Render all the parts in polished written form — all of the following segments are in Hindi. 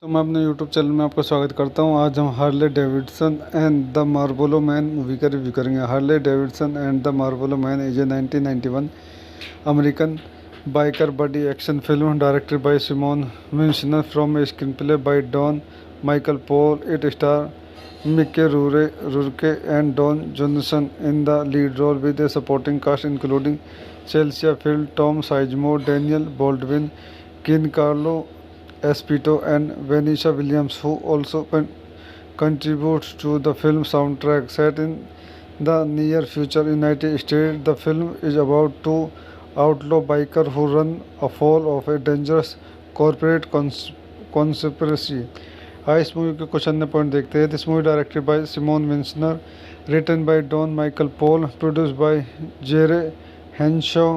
तो मैं अपने यूट्यूब चैनल में आपका स्वागत करता हूं। आज हम Harley Davidson and the Marlboro man movie का रिव्यू करेंगे। Harley Davidson and the Marlboro man is a 1991 American biker buddy action film directed by Simon Wincer from a screenplay by Don Michael Paul. It star Mickey Rourke and Don Johnson in the lead role with a supporting cast including Chelsea Field, Tom Sizemore, Daniel Baldwin, Giancarlo Esposito and Vanessa Williams, who also contributes to the film soundtrack. Set in the near future United States, the film is about two outlaw bikers who run afoul of a dangerous corporate conspiracy. इस मूवी के कुछ अन्य पॉइंट देखते हैं। This movie directed by Simon Wincer, written by Don Michael Paul, produced by Jere Henshaw,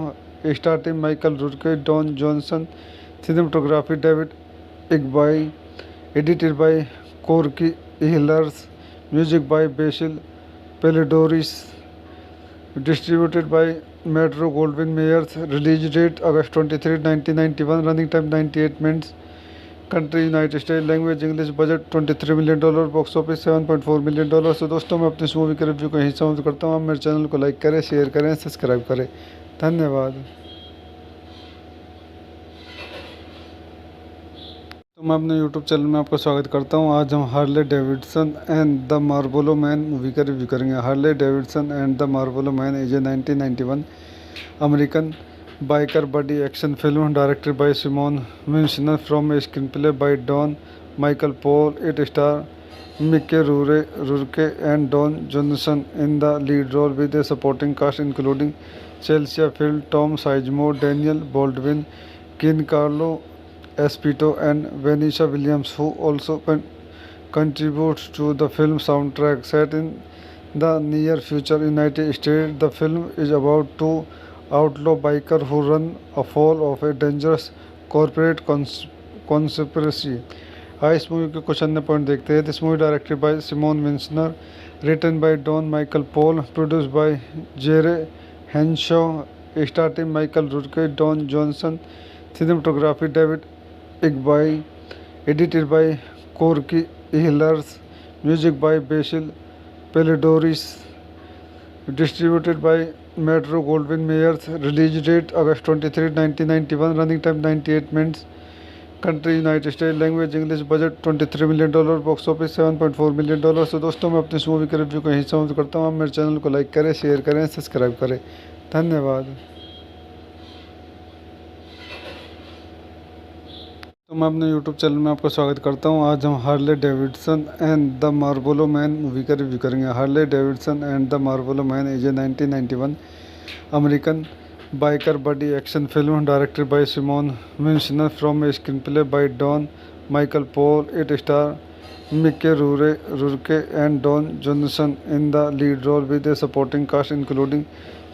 starting Michael Rourke, Don Johnson, cinematography David Igby, edited by Corky Ehlers, music by Basil Pelidoris, distributed by Metro Goldwyn Mayers. Release date August 23, 1991, running time 98 minutes. Country United States, language English, budget $23 million, box office $7.4 million। तो दोस्तों, मैं अपने इस मूवी के रिव्यू को यहीं समाप्त करता हूँ। आप मेरे चैनल को लाइक करें, शेयर करें, सब्सक्राइब करें। धन्यवाद। तो मैं अपने यूट्यूब चैनल में आपका स्वागत करता हूं। आज हम Harley Davidson and the Marlboro man movie का रिव्यू करेंगे। Harley Davidson and the Marlboro man is a 1991 American biker buddy action film directed by Simon Wincer from a screenplay by Don Michael Paul. It star Mickey Rourke and Don Johnson in the lead role with a supporting cast including Chelsea Field, Tom Sizemore, Daniel Baldwin, Giancarlo Esposito and Vanessa Williams, who also contributes to the film soundtrack. Set in the near future United States, the film is about two outlaw bikers who run afoul of a dangerous corporate conspiracy. इस मूवी के कुछ अन्य पॉइंट देखते हैं। This movie directed by Simon Wincer, written by Don Michael Paul, produced by Jere Henshaw, starting Michael Rourke, Don Johnson, cinematography David Igby, edited by Corky Ehlers, music by Basil Pelidoris, distributed by Metro Goldwyn Mayers. Release date August 23, 1991, running time 98 minutes. Country United States, language English, budget $23 million, box office $7.4 million। तो दोस्तों, मैं अपने इस मूवी के रिव्यू को यहीं समाप्त करता हूँ। आप मेरे चैनल को लाइक करें, शेयर करें, सब्सक्राइब करें। धन्यवाद। तो मैं अपने यूट्यूब चैनल में आपका स्वागत करता हूं। आज हम Harley Davidson and the Marlboro man movie का रिव्यू करेंगे। Harley Davidson and the Marlboro man is a 1991 American biker buddy action film directed by Simon Wincer from a screenplay by Don Michael Paul. It star Mickey Rourke and Don Johnson in the lead role with a supporting cast including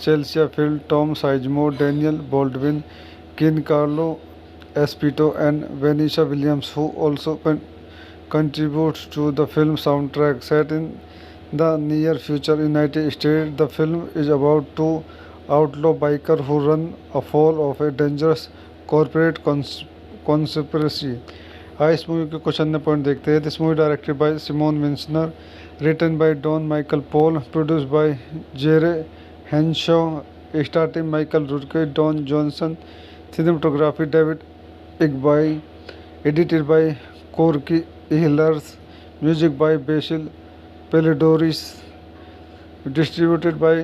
Chelsea Field, Tom Sizemore, Daniel Baldwin, Giancarlo Esposito and Vanessa Williams, who also contributes to the film soundtrack. Set in the near future United States, the film is about two outlaw bikers who run afoul of a dangerous corporate conspiracy. इस मूवी के कुछ अन्य पॉइंट देखते हैं। This movie directed by Simon Wincer, written by Don Michael Paul, produced by Jere Henshaw, starting Michael Rourke, Don Johnson, cinematography David Igby, edited by Corky Ehlers, music by Basil Pelidoris, distributed by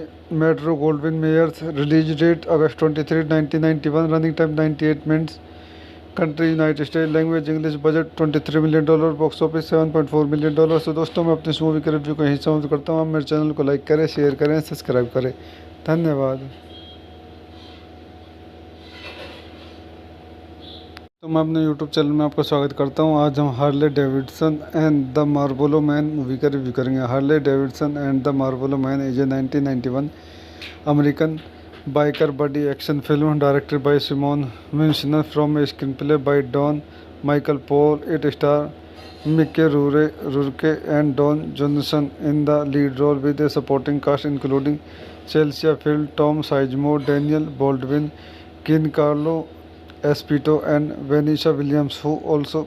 Metro Goldwyn Mayers. Release date August 23, 1991, running time 98 minutes. Country United States, language English, budget $23 million, box office $7.4 million। तो दोस्तों, मैं अपने इस मूवी के रिव्यू को यहीं समाप्त करता हूँ। आप मेरे चैनल को लाइक करें, शेयर करें, सब्सक्राइब करें। धन्यवाद। तो मैं अपने यूट्यूब चैनल में आपका स्वागत करता हूं। आज हम Harley Davidson and the Marlboro man movie का रिव्यू करेंगे। Harley Davidson and the Marlboro man is a 1991 American biker buddy action film directed by Simon Wincer from a screenplay by Don Michael Paul. It star Mickey Rourke and Don Johnson in the lead role with a supporting cast including Chelsea Field, Tom Sizemore, Daniel Baldwin, Giancarlo Esposito and Vanessa Williams, who also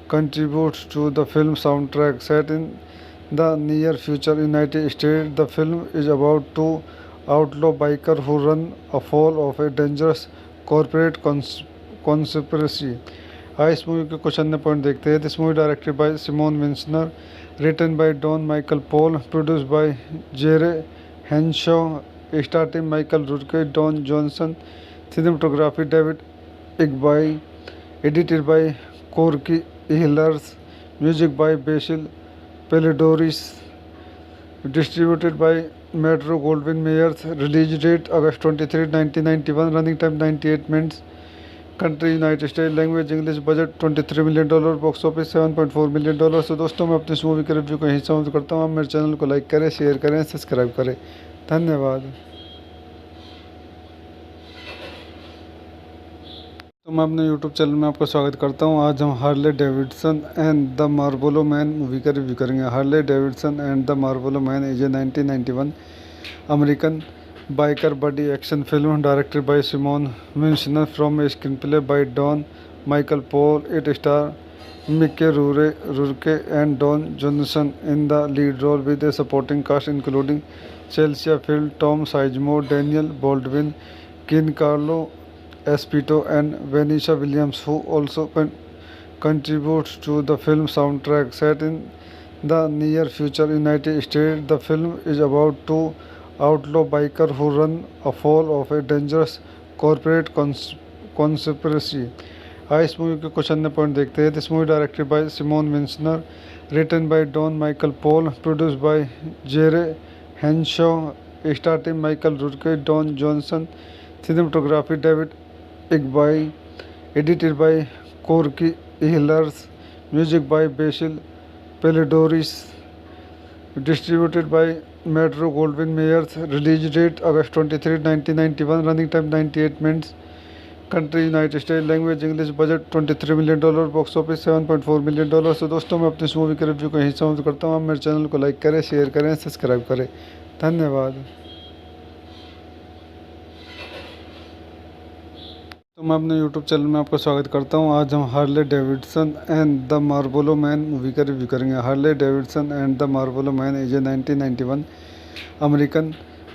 contributes to the film soundtrack. Set in the near future United States, the film is about two outlaw bikers who run afoul of a dangerous corporate conspiracy. इस मूवी के कुछ अन्य पॉइंट देखते हैं. This movie directed by Simon Wincer, written by Don Michael Paul, produced by Jere Henshaw, starting Michael Rourke, Don Johnson, cinematography David Igbai, edited by Corky Ehlers, music by Basil Pelidoris, distributed by Metro Goldwyn Mayers, release date August 23, 1991, running time 98 minutes, country United States, language English, budget $23 million, box office $7.4 million. तो दोस्तों मैं अपनी इस मूवी के रिव्यू को यहीं समाप्त करता हूँ. आप मेरे चैनल को लाइक करें, शेयर करें, सब्सक्राइब करें. धन्यवाद. तो मैं अपने YouTube चैनल में आपका स्वागत करता हूं. आज हम Harley Davidson and the Marlboro man movie का रिव्यू करेंगे. Harley Davidson and the Marlboro man is a 1991 American biker buddy action film directed by Simon Wincer from a screen play by Don Michael Paul. It star Mickey Rourke and Don Johnson in the lead role with a supporting cast including Chelsea Field, Tom Sizemore, Daniel Baldwin, Giancarlo Esposito and Vanessa Williams, who also contributes to the film soundtrack. Set in the near future United States, the film is about two outlaw bikers who run afoul of a dangerous corporate conspiracy. इस मूवी के कुछ अन्य पॉइंट देखते हैं. This movie directed by Simon Wincer, written by Don Michael Paul, produced by Jere Henshaw, starting Michael Rourke, Don Johnson, cinematography David Igbai, edited by Corky Ehlers, music by Basil Pelidoris, distributed by Metro Goldwyn Mayers, release date August 23, 1991, running time 98 minutes, country United States, language English, budget $23 million, box office $7.4 million. तो दोस्तों मैं अपनी इस मूवी के रिव्यू को यहीं समाप्त करता हूँ. आप मेरे चैनल को लाइक करें, शेयर करें, सब्सक्राइब करें. धन्यवाद. तो मैं अपने YouTube चैनल में आपका स्वागत करता हूं. आज हम Harley Davidson and the Marlboro man movie का रिव्यू करेंगे. Harley Davidson and the Marlboro man is a 1991 American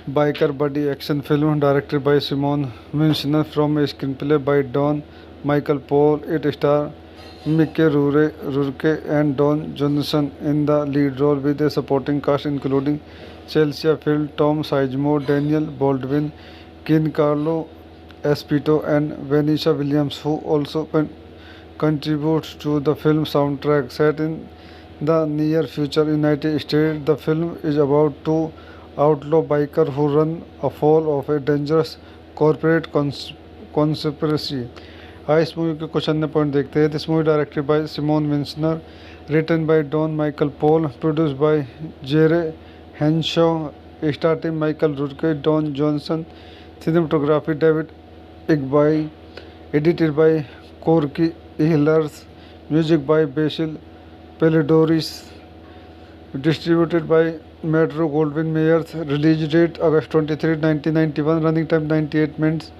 biker buddy action film directed by Simon Wincer from a screen play by Don Michael Paul. It star Mickey Rourke and Don Johnson in the lead role with a supporting cast including Chelsea Field, Tom Sizemore, Daniel Baldwin, Giancarlo Esposito and Vanessa Williams, who also contributes to the film soundtrack. Set in the near future United States, the film is about two outlaw bikers who run afoul of a dangerous corporate conspiracy. इस मूवी के कुछ अन्य पॉइंट देखते हैं. This movie directed by Simon Wincer, written by Don Michael Paul, produced by Jere Henshaw, starting Michael Rourke, Don Johnson, cinematography David Igbai, edited by Corky Ehlers, music by Basil Pelidoris, distributed by Metro Goldwyn Mayers, release date August 23, 1991, running time 98 minutes,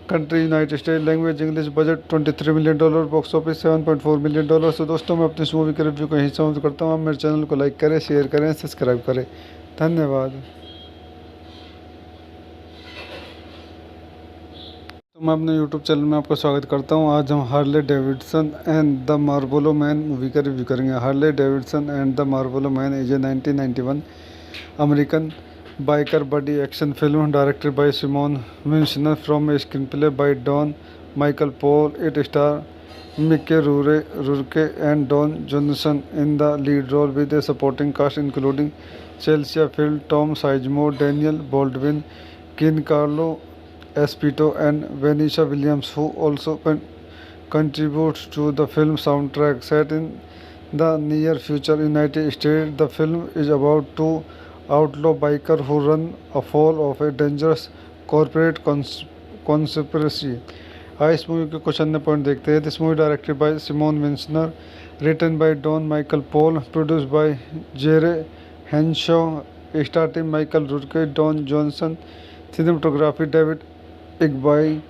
country United States, language English, budget $23 million, box office $7.4 million. तो दोस्तों मैं अपनी इस मूवी के रिव्यू को यहीं समाप्त करता हूँ. आप मेरे चैनल को लाइक करें, शेयर करें, सब्सक्राइब करें. धन्यवाद. तो मैं अपने YouTube चैनल में आपका स्वागत करता हूं. आज हम Harley Davidson and the Marlboro man movie का रिव्यू करेंगे. Harley Davidson and the Marlboro man is a 1991 American biker buddy action film directed by Simon Wincer from a screen play by Don Michael Paul. It star Mickey Rourke and Don Johnson in the lead role with a supporting cast including Chelsea Field, Tom Sizemore, Daniel Baldwin, Giancarlo Esposito and Vanessa Williams, who also contributes to the film soundtrack. Set in the near future United States, the film is about two outlaw bikers who run afoul of a dangerous corporate conspiracy. इस मूवी के कुछ अन्य पॉइंट देखते हैं. This movie directed by Simon Wincer, written by Don Michael Paul, produced by Jere Henshaw, starting Michael Rourke, Don Johnson, cinematography David Igbai,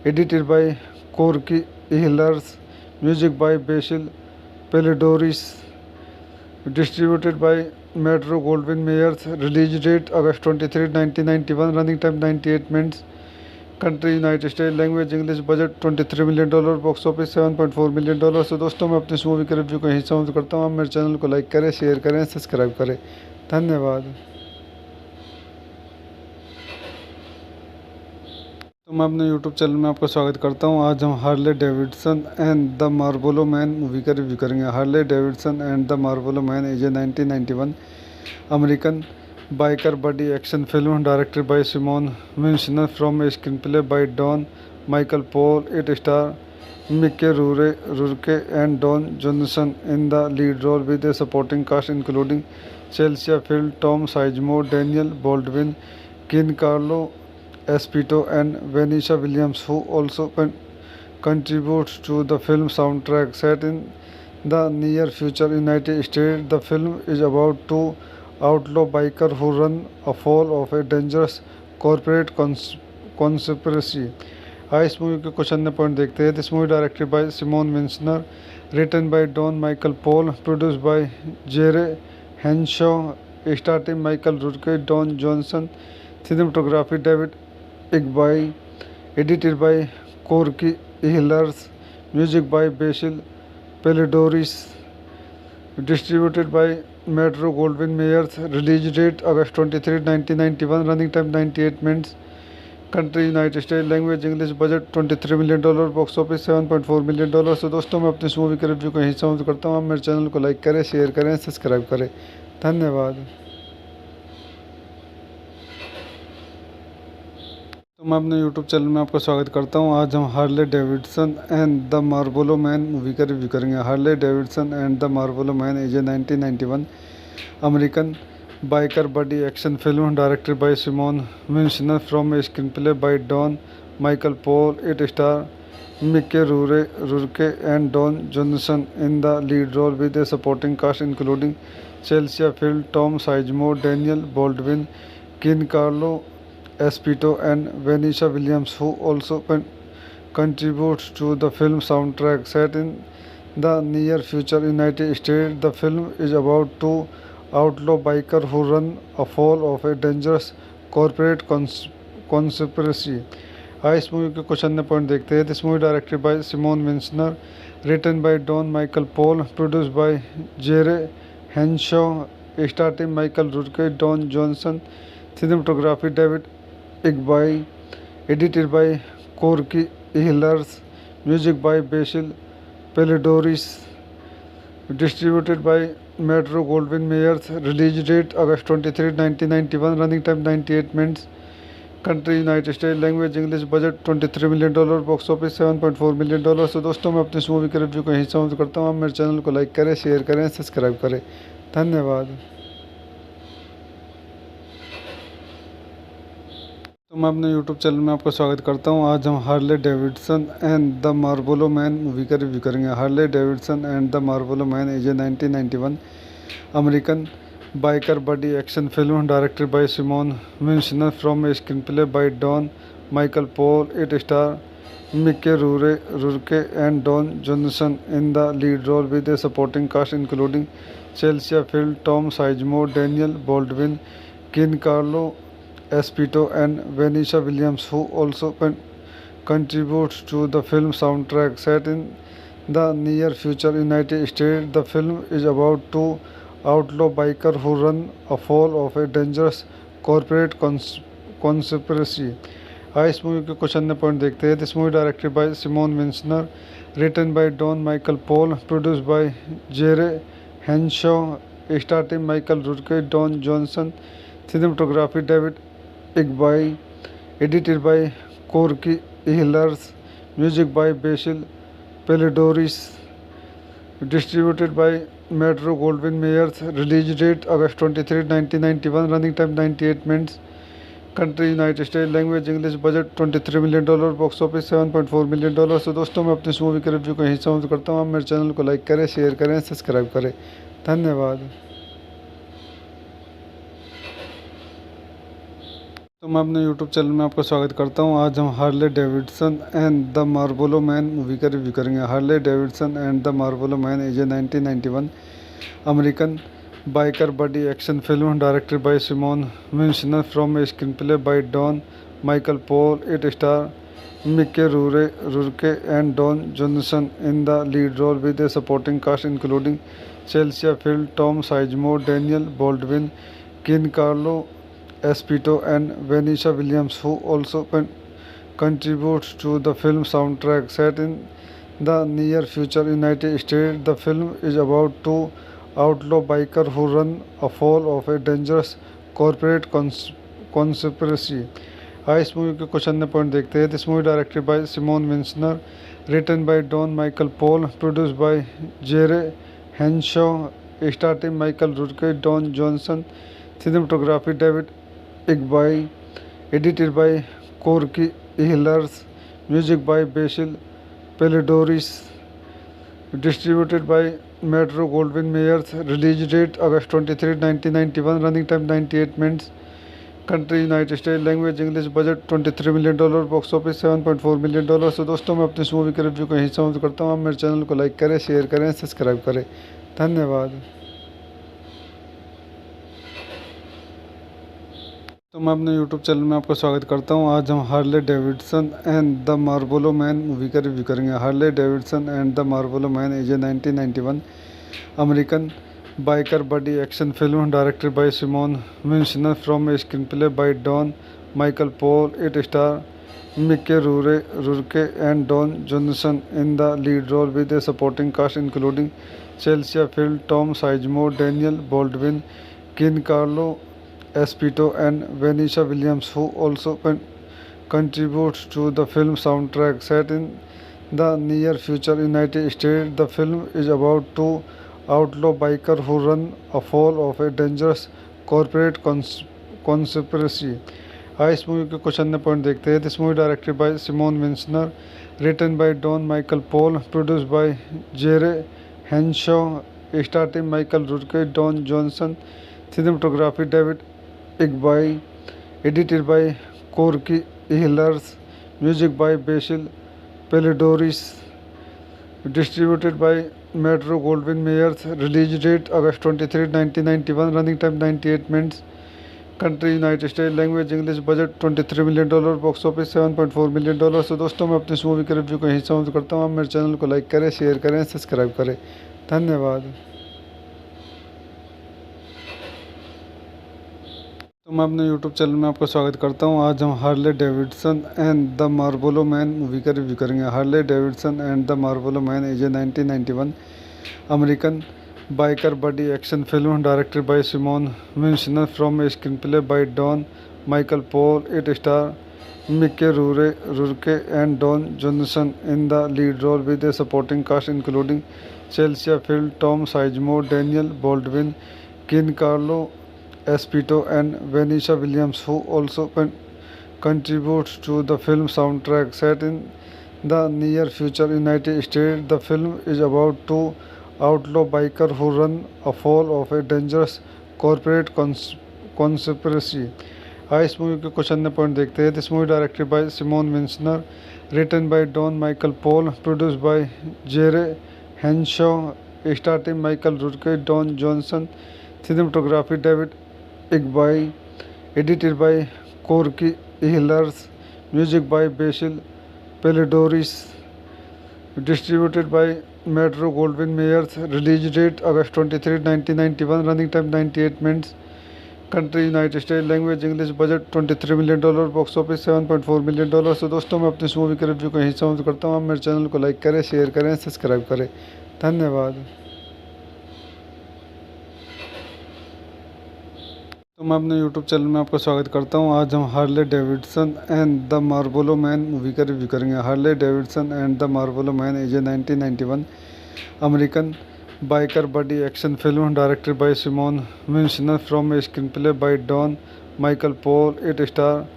edited by Corky Ehlers, music by Basil Pelidorus, distributed by Metro Goldwyn Mayers. Release date August 23, 1991. Running time 98 minutes. Country United State. Language English. Budget $23 million. Box office $7.4 million. तो दोस्तों मैं अपने इस मूवी के रिव्यू को यहीं समाप्त करता हूँ. आप मेरे चैनल को लाइक करें, शेयर करें, सब्सक्राइब करें. धन्यवाद. तो मैं अपने यूट्यूब चैनल में आपका स्वागत करता हूं. आज हम Harley Davidson and the Marlboro man movie का रिव्यू करेंगे. Harley Davidson and the Marlboro man is a 1991 American biker buddy action film directed by Simon Wincer from a screen play by Don Michael Paul. It star Mickey Rourke and Don Johnson in the lead role with a supporting cast including Chelsea Field, Tom Sizemore, Daniel Baldwin, Giancarlo Esposito and Vanessa Williams, who also contributes to the film soundtrack. Set in the near future United States, the film is about two outlaw bikers who run afoul of a dangerous corporate conspiracy. इस मूवी के कुछ अन्य पॉइंट देखते हैं. This movie directed by Simon Wincer, written by Don Michael Paul, produced by Jere Henshaw, starting Michael Rourke, Don Johnson. Cinematography David Igbai, edited by Corky Ehlers, music by Basil Pelidorus, distributed by Metro Goldwyn Mayers. Release date August 23, 1991. Running time 98 minutes. Country United States. Language English. Budget $23 million. Box office $7.4 million. तो दोस्तों मैं अपने इस मूवी के रिव्यू को यहीं समाप्त करता हूँ. आप मेरे चैनल को लाइक करें, शेयर करें, सब्सक्राइब करें. धन्यवाद. तो मैं अपने यूट्यूब चैनल में आपका स्वागत करता हूं. आज हम Harley Davidson and the Marlboro man movie का रिव्यू करेंगे. Harley Davidson and the Marlboro man is a 1991 American biker buddy action film directed by Simon Wincer from a screen play by Don Michael Paul. It star Mickey Rourke and Don Johnson in the lead role with a supporting cast including Chelsea Field, Tom Sizemore, Daniel Baldwin, Giancarlo Esposito and Vanessa Williams, who also contributes to the film soundtrack. Set in the near future United States, the film is about two outlaw bikers who run afoul of a dangerous corporate conspiracy. इस मूवी के कुछ अन्य पॉइंट देखते हैं. This movie directed by Simon Wincer, written by Don Michael Paul, produced by Jere Henshaw, starting Michael Rourke, Don Johnson. Cinematography David Igbai, edited by Corky Ehlers, music by Basil Pelidorus, distributed by Metro Goldwyn Mayers. Release date August 23, 1991. Running time 98 minutes. Country United States. Language English. Budget $23 million. Box office $7.4 million. तो दोस्तों मैं अपने इस मूवी के रिव्यू को यहीं समाप्त करता हूँ. आप मेरे चैनल को लाइक करें, शेयर करें, सब्सक्राइब करें. धन्यवाद. तो मैं अपने यूट्यूब चैनल में आपका स्वागत करता हूं. आज हम Harley Davidson and the Marlboro man movie का रिव्यू करेंगे. Harley Davidson and the Marlboro man is a 1991 American biker buddy action film directed by Simon Wincer from a screen play by Don Michael Paul. It star Mickey Rourke and Don Johnson in the lead role with a supporting cast including Chelsea Field, Tom Sizemore, Daniel Baldwin, Giancarlo Esposito and Vanessa Williams, who also contributes to the film soundtrack. Set in the near future United States, the film is about two outlaw bikers who run afoul of a dangerous corporate conspiracy. इस मूवी के कुछ अन्य पॉइंट देखते हैं. This movie directed by Simon Wincer, written by Don Michael Paul, produced by Jere Henshaw, starting Michael Rourke, Don Johnson. Cinematography David Igbai, edited by Corky Ehlers, music by Basil Pelidorus, distributed by Metro Goldwyn Mayers. Release date August 23, 1991. Running time 98 minutes. Country United States. Language English. Budget $23 million. Box office $7.4 million. तो दोस्तों मैं अपने इस मूवी के रिव्यू को यहीं समाप्त करता हूँ. आप मेरे चैनल को लाइक करें, शेयर करें, सब्सक्राइब करें. धन्यवाद. तो मैं अपने यूट्यूब चैनल में आपका स्वागत करता हूं। आज हम Harley Davidson and the Marlboro man movie का रिव्यू करेंगे। Harley Davidson and the Marlboro man is a 1991 American biker buddy action film directed by Simon Wincer from a screen play by Don Michael Paul. It star Mickey Rourke and Don Johnson in the lead role with a supporting cast including Chelsea Field, Tom Sizemore, Daniel Baldwin, Giancarlo Esposito and Vanessa Williams, who also contributes to the film soundtrack. Set in the near future United States, the film is about two outlaw bikers who run afoul of a dangerous corporate conspiracy. इस मूवी के कुछ अन्य पॉइंट देखते हैं। This movie directed by Simon Wincer, written by Don Michael Paul, produced by Jere Henshaw, starting Michael Rourke, Don Johnson, cinematography David इग्बाई, edited by Corky हिलर्स, music by Basil Poledouris, distributed by Metro Goldwyn Mayers. Release date August 23, 1991, running time 98 minutes. Country United State, language English, budget $23 million, box office $7.4 million. तो दोस्तों मैं अपनी इस मूवी के रिव्यू को यहीं समाप्त करता हूँ। आप मेरे चैनल को लाइक करें, शेयर करें, सब्सक्राइब करें। धन्यवाद। तो मैं अपने यूट्यूब चैनल में आपका स्वागत करता हूं। आज हम Harley Davidson and the Marlboro man movie का रिव्यू करेंगे। Harley Davidson and the Marlboro man is a 1991 American biker buddy action film directed by Simon Wincer from a screen play by Don Michael Paul. It star Mickey Rourke and Don Johnson in the lead role with a supporting cast including Chelsea Field, Tom Sizemore, Daniel Baldwin, Giancarlo Esposito and Vanessa Williams, who also contributes to the film soundtrack. Set in the near future United States, the film is about two outlaw bikers who run afoul of a dangerous corporate conspiracy. इस मूवी के कुछ अन्य पॉइंट देखते हैं। This movie directed by Simon Wincer, written by Don Michael Paul, produced by Jere Henshaw, starting Michael Rourke, Don Johnson, cinematography David इग्बाई, edited by Corky हिलर्स, music by Basil Poledouris, distributed by Metro Goldwyn Mayers. Release date August 23, 1991, running time 98 minutes. Country United State, language English, budget $23 million, box office $7.4 million. तो दोस्तों मैं अपनी इस मूवी के रिव्यू को यहीं समाप्त करता हूँ। आप मेरे चैनल को लाइक करें, शेयर करें, सब्सक्राइब करें। धन्यवाद। तो मैं अपने यूट्यूब चैनल में आपका स्वागत करता हूं। आज हम Harley Davidson and the Marlboro man movie का रिव्यू करेंगे। Harley Davidson and the Marlboro man is a 1991 American biker buddy action film directed by Simon Wincer from a screen play by Don Michael Paul. It star Mickey Rourke and Don Johnson in the lead role with a supporting cast including Chelsea Field, Tom Sizemore, Daniel Baldwin, Giancarlo Esposito and Vanessa Williams, who also contributes to the film soundtrack. Set in the near future United States, the film is about two outlaw bikers who run afoul of a dangerous corporate conspiracy. इस मूवी के कुछ अन्य पॉइंट देखते हैं। This movie directed by Simon Wincer, written by Don Michael Paul, produced by Jere Henshaw, starting Michael Rourke, Don Johnson, cinematography David इग्बाई, edited by Corky हिलर्स, music by Basil Poledouris, distributed by Metro Goldwyn Mayers. Release date August 23, 1991, running time 98 minutes. Country United State, language English, budget $23 million, box office $7.4 million. तो दोस्तों मैं अपनी इस मूवी के रिव्यू को यहीं समाप्त करता हूँ। आप मेरे चैनल को लाइक करें, शेयर करें, सब्सक्राइब करें। धन्यवाद। तो मैं अपने यूट्यूब चैनल में आपका स्वागत करता हूं। आज हम Harley Davidson and the Marlboro man movie का रिव्यू करेंगे। Harley Davidson and the Marlboro man is a 1991 American biker buddy action film directed by Simon Wincer from a screen play by Don Michael Paul. It star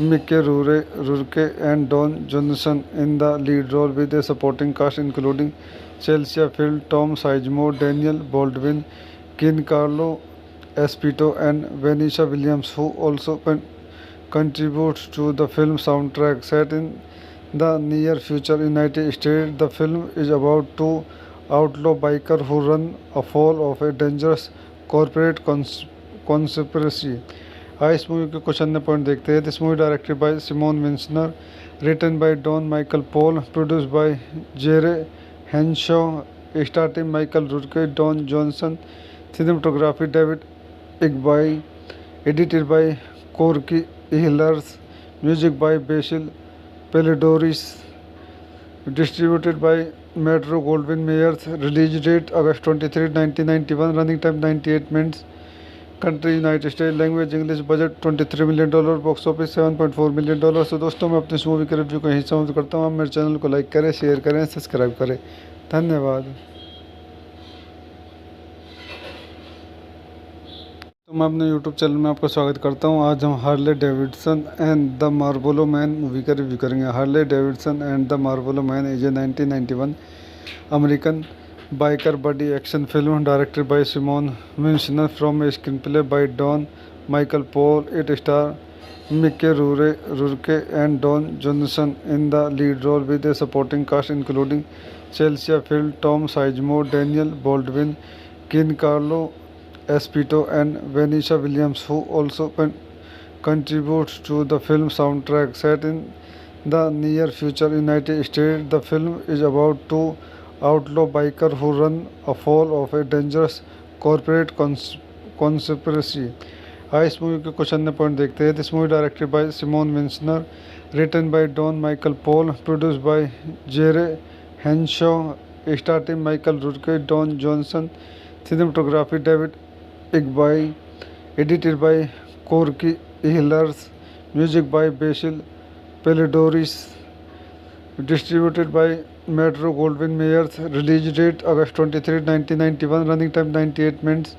Mickey Rourke and Don Johnson in the lead role with a supporting cast including Chelsea Field, Tom Sizemore, Daniel Baldwin, Giancarlo Esposito and Vanessa Williams, who also contributes to the film soundtrack. Set in the near future United States, the film is about two outlaw bikers who run afoul of a dangerous corporate conspiracy. आइए इस मूवी के कुछ अन्य पॉइंट देखते हैं. This movie directed by Simon Wincer, written by Don Michael Paul, produced by Jere Henshaw, starting Michael Rourke, Don Johnson, cinematography David Igbai, edited by Corky Ehlers, music by Basil Pelidoris, distributed by Metro Goldwyn Mayers, release date August 23, 1991, running time 98 minutes, country United States, language English, budget $23 million, box office $7.4 million. तो दोस्तों मैं अपने इस मूवी के रिव्यू को यहीं समाप्त करता हूँ. आप मेरे चैनल को लाइक करें, शेयर करें, सब्सक्राइब करें. धन्यवाद. तो मैं अपने YouTube चैनल में आपका स्वागत करता हूं. आज हम Harley Davidson and the Marlboro man movie का रिव्यू करेंगे. Harley Davidson and the Marlboro man is a 1991 American biker buddy action film directed by Simon Wincer from a screen play by Don Michael Paul. It star Mickey Rourke and Don Johnson in the lead role with a supporting cast including Chelsea Field, Tom Sizemore, Daniel Baldwin, Giancarlo Espito and Vanessa Williams, who also contributes to the film soundtrack. Set in the near future United States, the film is about two outlaw bikers who run afoul of a dangerous corporate conspiracy. आइए इस मूवी के कुछ अन्य पॉइंट देखते हैं. This movie directed by Simon Wincer, written by Don Michael Paul, produced by Jere Henshaw, starting Michael Rourke, Don Johnson, cinematography David Igbai, edited by Corky Ehlers, music by Basil Pelidoris, distributed by Metro Goldwyn Mayers, release date August 23, 1991, running time 98 minutes,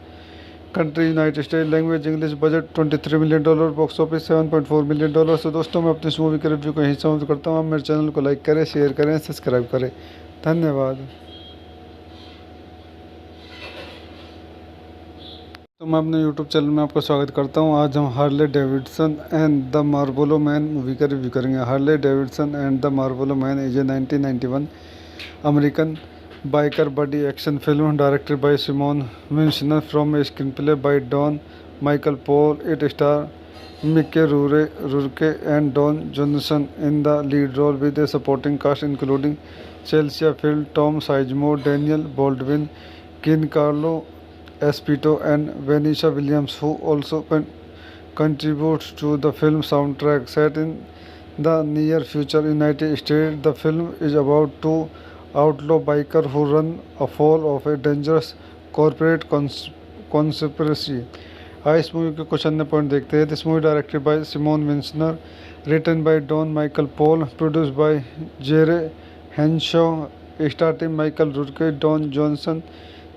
country United States, language English, budget $23 million, box office $7.4 million. तो दोस्तों मैं अपने इस मूवी के रिव्यू को यहीं समाप्त करता हूँ. आप मेरे चैनल को लाइक करें, शेयर करें, सब्सक्राइब करें. धन्यवाद. तो मैं अपने YouTube चैनल में आपका स्वागत करता हूं. आज हम Harley Davidson and the Marlboro man movie का रिव्यू करेंगे. Harley Davidson and the Marlboro man is a 1991 American biker buddy action film directed by Simon Wincer from a screen play by Don Michael Paul. It star Mickey Rourke and Don Johnson in the lead role with a supporting cast including Chelsea Field, Tom Sizemore, Daniel Baldwin, Giancarlo Espito and Vanessa Williams, who also contributes to the film soundtrack. Set in the near future United States, the film is about two outlaw bikers who run afoul of a dangerous corporate conspiracy. आइए इस मूवी के कुछ अन्य पॉइंट देखते हैं. This movie directed by Simon Wincer, written by Don Michael Paul, produced by Jere Henshaw, starting Michael Rourke, Don Johnson,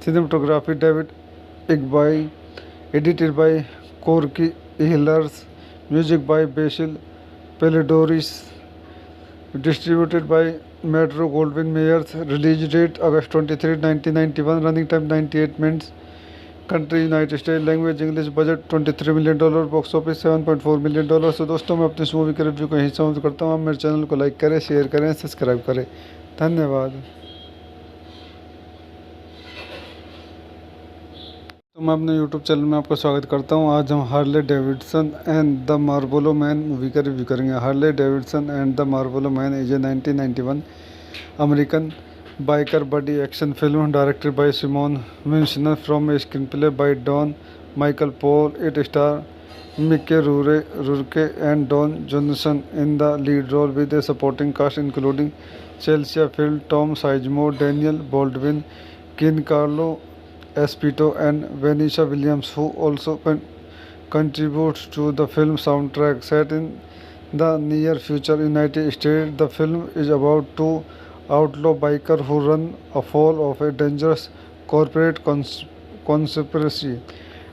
cinematography David Igbai, edited by Corky Ehlers, music by Basil Pelidoris, distributed by Metro Goldwyn Mayers, release date August 23, 1991, running time 98 minutes, country United States, language English, budget $23 million, box office $7.4 million. तो दोस्तों मैं अपने इस मूवी के रिव्यू को यहीं समाप्त करता हूँ. आप मेरे चैनल को लाइक करें, शेयर करें, सब्सक्राइब करें. धन्यवाद. तो मैं अपने YouTube चैनल में आपका स्वागत करता हूं. आज हम Harley Davidson and the Marlboro man movie का रिव्यू करेंगे. Harley Davidson and the Marlboro man is a 1991 American biker buddy action film directed by Simon Wincer from a screen play by Don Michael Paul. It star Mickey Rourke and Don Johnson in the lead role with a supporting cast including Chelsea Field, Tom Sizemore, Daniel Baldwin, Giancarlo Espito and Vanessa Williams, who also contributes to the film soundtrack. Set in the near future United States, the film is about two outlaw bikers who run afoul of a dangerous corporate conspiracy.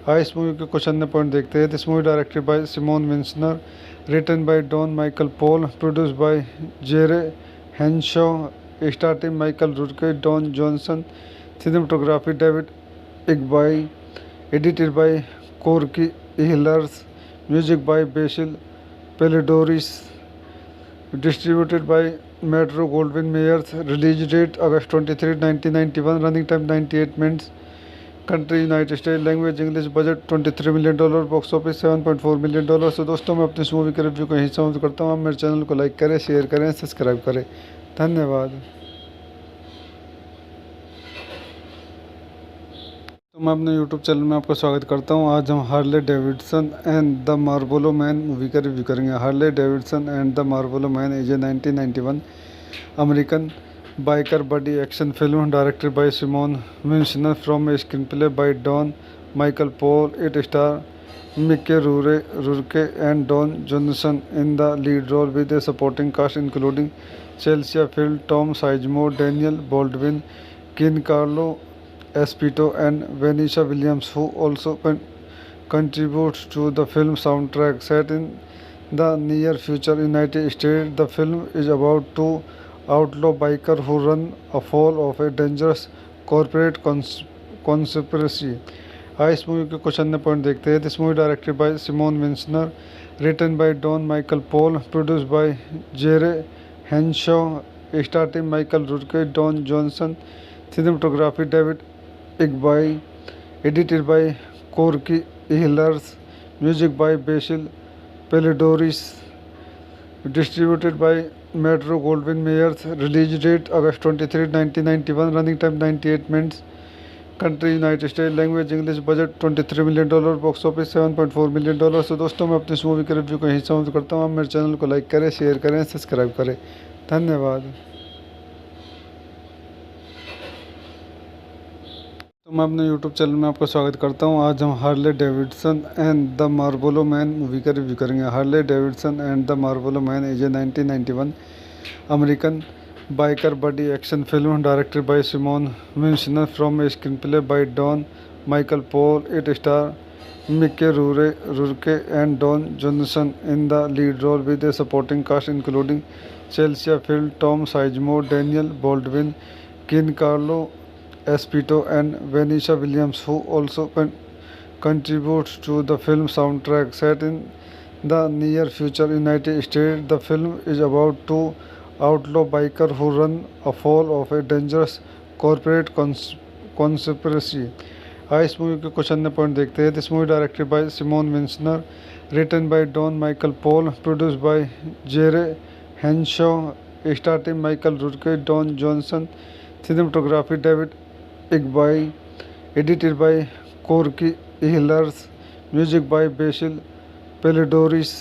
आइए इस मूवी के कुछ अन्य पॉइंट देखते हैं. This movie directed by Simon Wincer, written by Don Michael Paul, produced by Jere Henshaw, starting Michael Rourke, Don Johnson, cinematography David Igbai, edited by Corky Ehlers, music by Basil Pelidori's, distributed by Metro Goldwyn Mayers. Release date August 23, 1991. Running time 98 minutes. Country United States. Language English. Budget $23 million. Box office $7.4 million। तो दोस्तों मैं अपनी इस मूवी के रिव्यू को यहीं समाप्त करता हूँ। आप मेरे चैनल को लाइक करें, शेयर करें, सब्सक्राइब करें। धन्यवाद। तो मैं अपने YouTube चैनल में आपका स्वागत करता हूं। आज हम Harley Davidson and the Marlboro man movie का रिव्यू करेंगे। Harley Davidson and the Marlboro man is a 1991 American biker buddy action film directed by Simon Wincer from a screen play by Don Michael Paul. It star Mickey Rourke and Don Johnson in the lead role with a supporting cast including Chelsea Field, Tom Sizemore, Daniel Baldwin, Giancarlo Esposito and Vanessa Williams, who also contributes to the film soundtrack. Set in the near future United States, the film is about two outlaw bikers who run afoul of a dangerous corporate conspiracy. इस मूवी के कुछ अन्य पॉइंट देखते हैं। This movie directed by Simon Wincer, written by Don Michael Paul, produced by Jere Henshaw, starting Michael Rourke, Don Johnson, cinematography David Igby, edited by Corky Ehlers, music by Basil Pelidoris, distributed by Metro Goldwyn Mayers. Release date August 23, 1991. Running time 98 minutes. Country United States. Language English. Budget $23 million. Box office $7.4 million। तो दोस्तों मैं अपनी इस मूवी के रिव्यू को यहीं समाप्त करता हूँ। आप मेरे चैनल को लाइक करें, शेयर करें, सब्सक्राइब करें। धन्यवाद। तो मैं अपने YouTube चैनल में आपका स्वागत करता हूं। आज हम Harley Davidson and the Marlboro man movie का रिव्यू करेंगे। Harley Davidson and the Marlboro man is a 1991 American biker buddy action film directed by Simon Wincer from a screen play by Don Michael Paul. It star Mickey Rourke and Don Johnson in the lead role with a supporting cast including Chelsea Field, Tom Sizemore, Daniel Baldwin, Giancarlo Esposito and Vanessa Williams, who also contributes to the film soundtrack. Set in the near future United States, the film is about two outlaw bikers who run afoul of a dangerous corporate conspiracy. इस मूवी के कुछ अन्य पॉइंट देखते हैं। This movie directed by Simon Wincer, written by Don Michael Paul, produced by Jere Henshaw, starting Michael Rourke, Don Johnson, cinematography David Igby, edited by Corky Ehlers, music by Basil Pelidoris,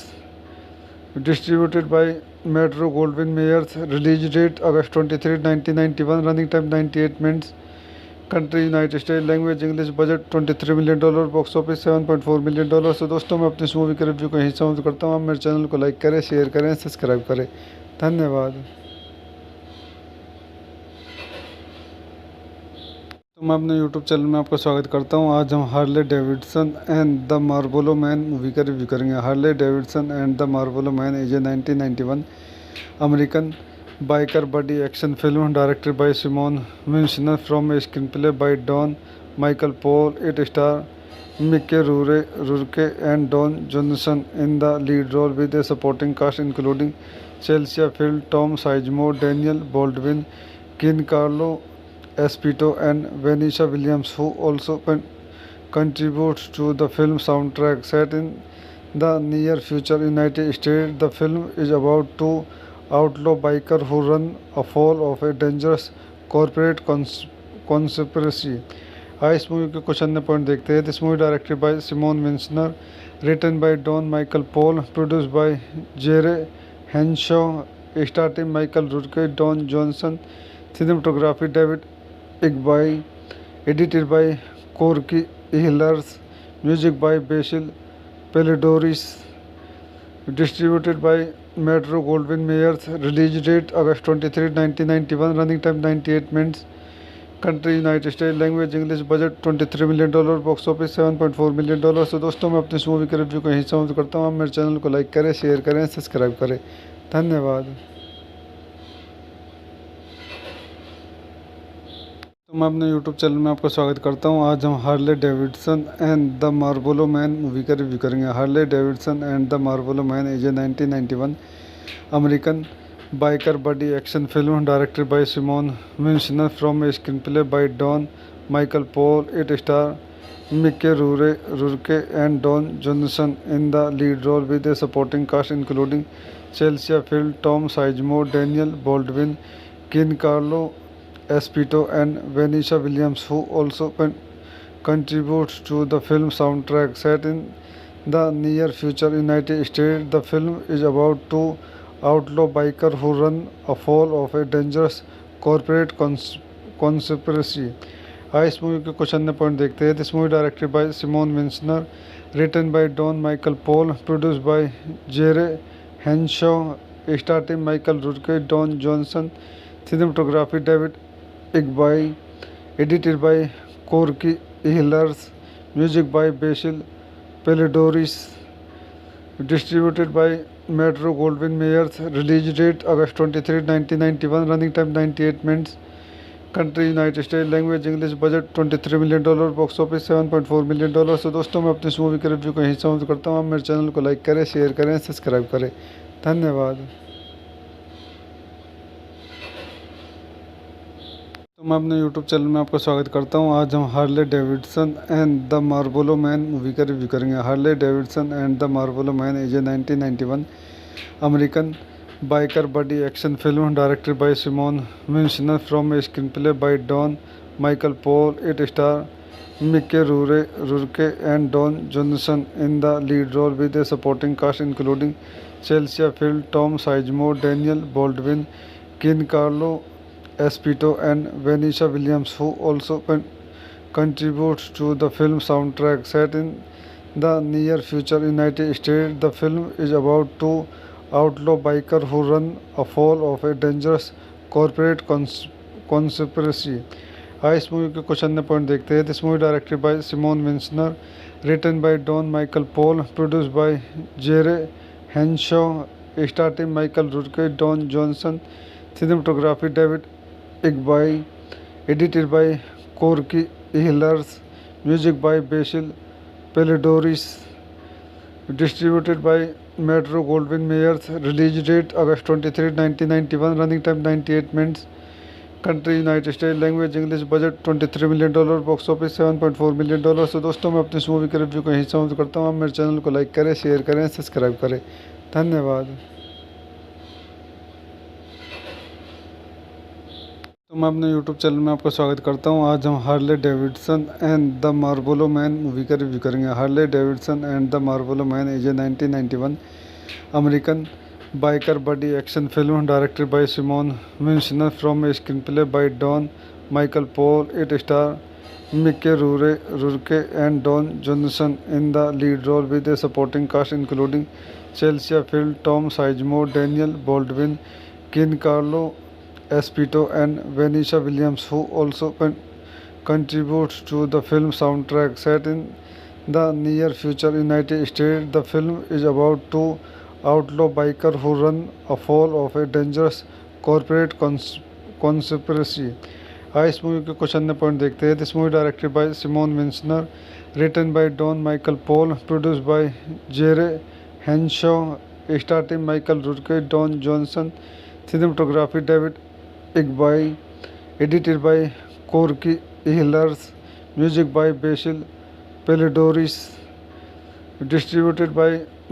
distributed by Metro Goldwyn Mayers. Release date August 23, 1991. Running time 98 minutes. Country United States. Language English. Budget $23 million. Box office $7.4 million। तो दोस्तों मैं अपनी इस मूवी के रिव्यू को यहीं समाप्त करता हूँ। आप मेरे चैनल को लाइक करें, शेयर करें, सब्सक्राइब करें। धन्यवाद। तो मैं अपने YouTube चैनल में आपका स्वागत करता हूं। आज हम Harley Davidson and the Marlboro man movie का रिव्यू करेंगे। Harley Davidson and the Marlboro man is a 1991 American biker buddy action film directed by Simon Wincer from a screen play by Don Michael Paul. It star Mickey Rourke and Don Johnson in the lead role with a supporting cast including Chelsea Field, Tom Sizemore, Daniel Baldwin, Giancarlo Esposito and Vanessa Williams, who also contributes to the film soundtrack. Set in the near future United States, the film is about two outlaw bikers who run afoul of a dangerous corporate conspiracy. इस मूवी के कुछ अन्य पॉइंट देखते हैं। This movie directed by Simon Wincer, written by Don Michael Paul, produced by Jere Henshaw, starting Michael Rourke, Don Johnson, cinematography David Igby, edited by Corky Ehlers, music by Basil Pelidoris, distributed by Metro Goldwyn Mayers. Release date August 23, 1991. Running time 98 minutes. Country United States. Language English. Budget $23 million. Box office $7.4 million। तो दोस्तों मैं अपनी इस मूवी के रिव्यू को यहीं समाप्त करता हूँ। आप मेरे चैनल को लाइक करें, शेयर करें, सब्सक्राइब करें। धन्यवाद। तो मैं अपने यूट्यूब चैनल में आपका स्वागत करता हूं। आज हम Harley Davidson and the Marlboro man movie का रिव्यू करेंगे। Harley Davidson and the Marlboro man is a 1991 American biker buddy action film directed by Simon Wincer from a screen play by Don Michael Paul. It star Mickey Rourke and Don Johnson in the lead role with a supporting cast including Chelsea Field, Tom Sizemore, Daniel Baldwin, Giancarlo Esposito and Vanessa Williams, who also contributes to the film soundtrack. Set in the near future United States, the film is about two outlaw bikers who run afoul of a dangerous corporate conspiracy. इस मूवी के कुछ अन्य पॉइंट देखते हैं। This movie directed by Simon Wincer, written by Don Michael Paul, produced by Jere Henshaw, starting Michael Rourke, Don Johnson, cinematography David Igby, edited by Corky Ehlers, music by Basil Palladorius, distributed by Metro Goldwyn Mayers. Release date August 23, 1991. Running time 98 minutes. Country United States. Language English. Budget $23 million. Box office $7.4 million. तो दोस्तों मैं अपनी इस मूवी के रिव्यू को यहीं समाप्त करता हूँ। आप मेरे चैनल को लाइक करें, शेयर करें, सब्सक्राइब करें। धन्यवाद। तो मैं अपने यूट्यूब चैनल में आपका स्वागत करता हूं। आज हम Harley Davidson and the Marlboro man movie का रिव्यू करेंगे। Harley Davidson and the Marlboro man is a 1991 American biker buddy action film directed by Simon Wincer from a screen play by Don Michael Paul. It star Mickey Rourke and Don Johnson in the lead role with a supporting cast including Chelsea Field, Tom Sizemore, Daniel Baldwin, Giancarlo Esposito and Vanessa Williams, who also contributes to the film soundtrack. Set in the near future United States, the film is about two outlaw bikers who run afoul of a dangerous corporate conspiracy. इस मूवी के कुछ अन्य पॉइंट देखते हैं। This movie directed by Simon Wincer, written by Don Michael Paul, produced by Jere Henshaw, starting Michael Rourke, Don Johnson, cinematography David Igby, edited by Corky Ehlers, music by Basil Palladorius, distributed by Metro Goldwyn Mayers. Release date August 23, 1991. Running time 98 minutes. Country United States. Language English. Budget $23 million. Box office $7.4 million. तो दोस्तों मैं अपनी इस मूवी के रिव्यू को यहीं समाप्त करता हूँ। आप मेरे चैनल को लाइक करें, शेयर करें, सब्सक्राइब करें। धन्यवाद। तो मैं अपने यूट्यूब चैनल में आपका स्वागत करता हूं। आज हम Harley Davidson and the Marlboro man movie का रिव्यू करेंगे। Harley Davidson and the Marlboro man is a 1991 American biker buddy action film directed by Simon Wincer from a screen play by Don Michael Paul. It star Mickey Rourke and Don Johnson in the lead role with a supporting cast including Chelsea Field, Tom Sizemore, Daniel Baldwin, Giancarlo Esposito and Vanessa Williams, who also contributes to the film soundtrack. Set in the near future United States, the film is about two outlaw bikers who run afoul of a dangerous corporate conspiracy. इस मूवी के कुछ अन्य पॉइंट देखते हैं। This movie directed by Simon Wincer, written by Don Michael Paul, produced by Jere Henshaw, starting Michael Rourke, Don Johnson, cinematography David Igby, edited by Corky Ehlers, music by Basil Palladorius, distributed by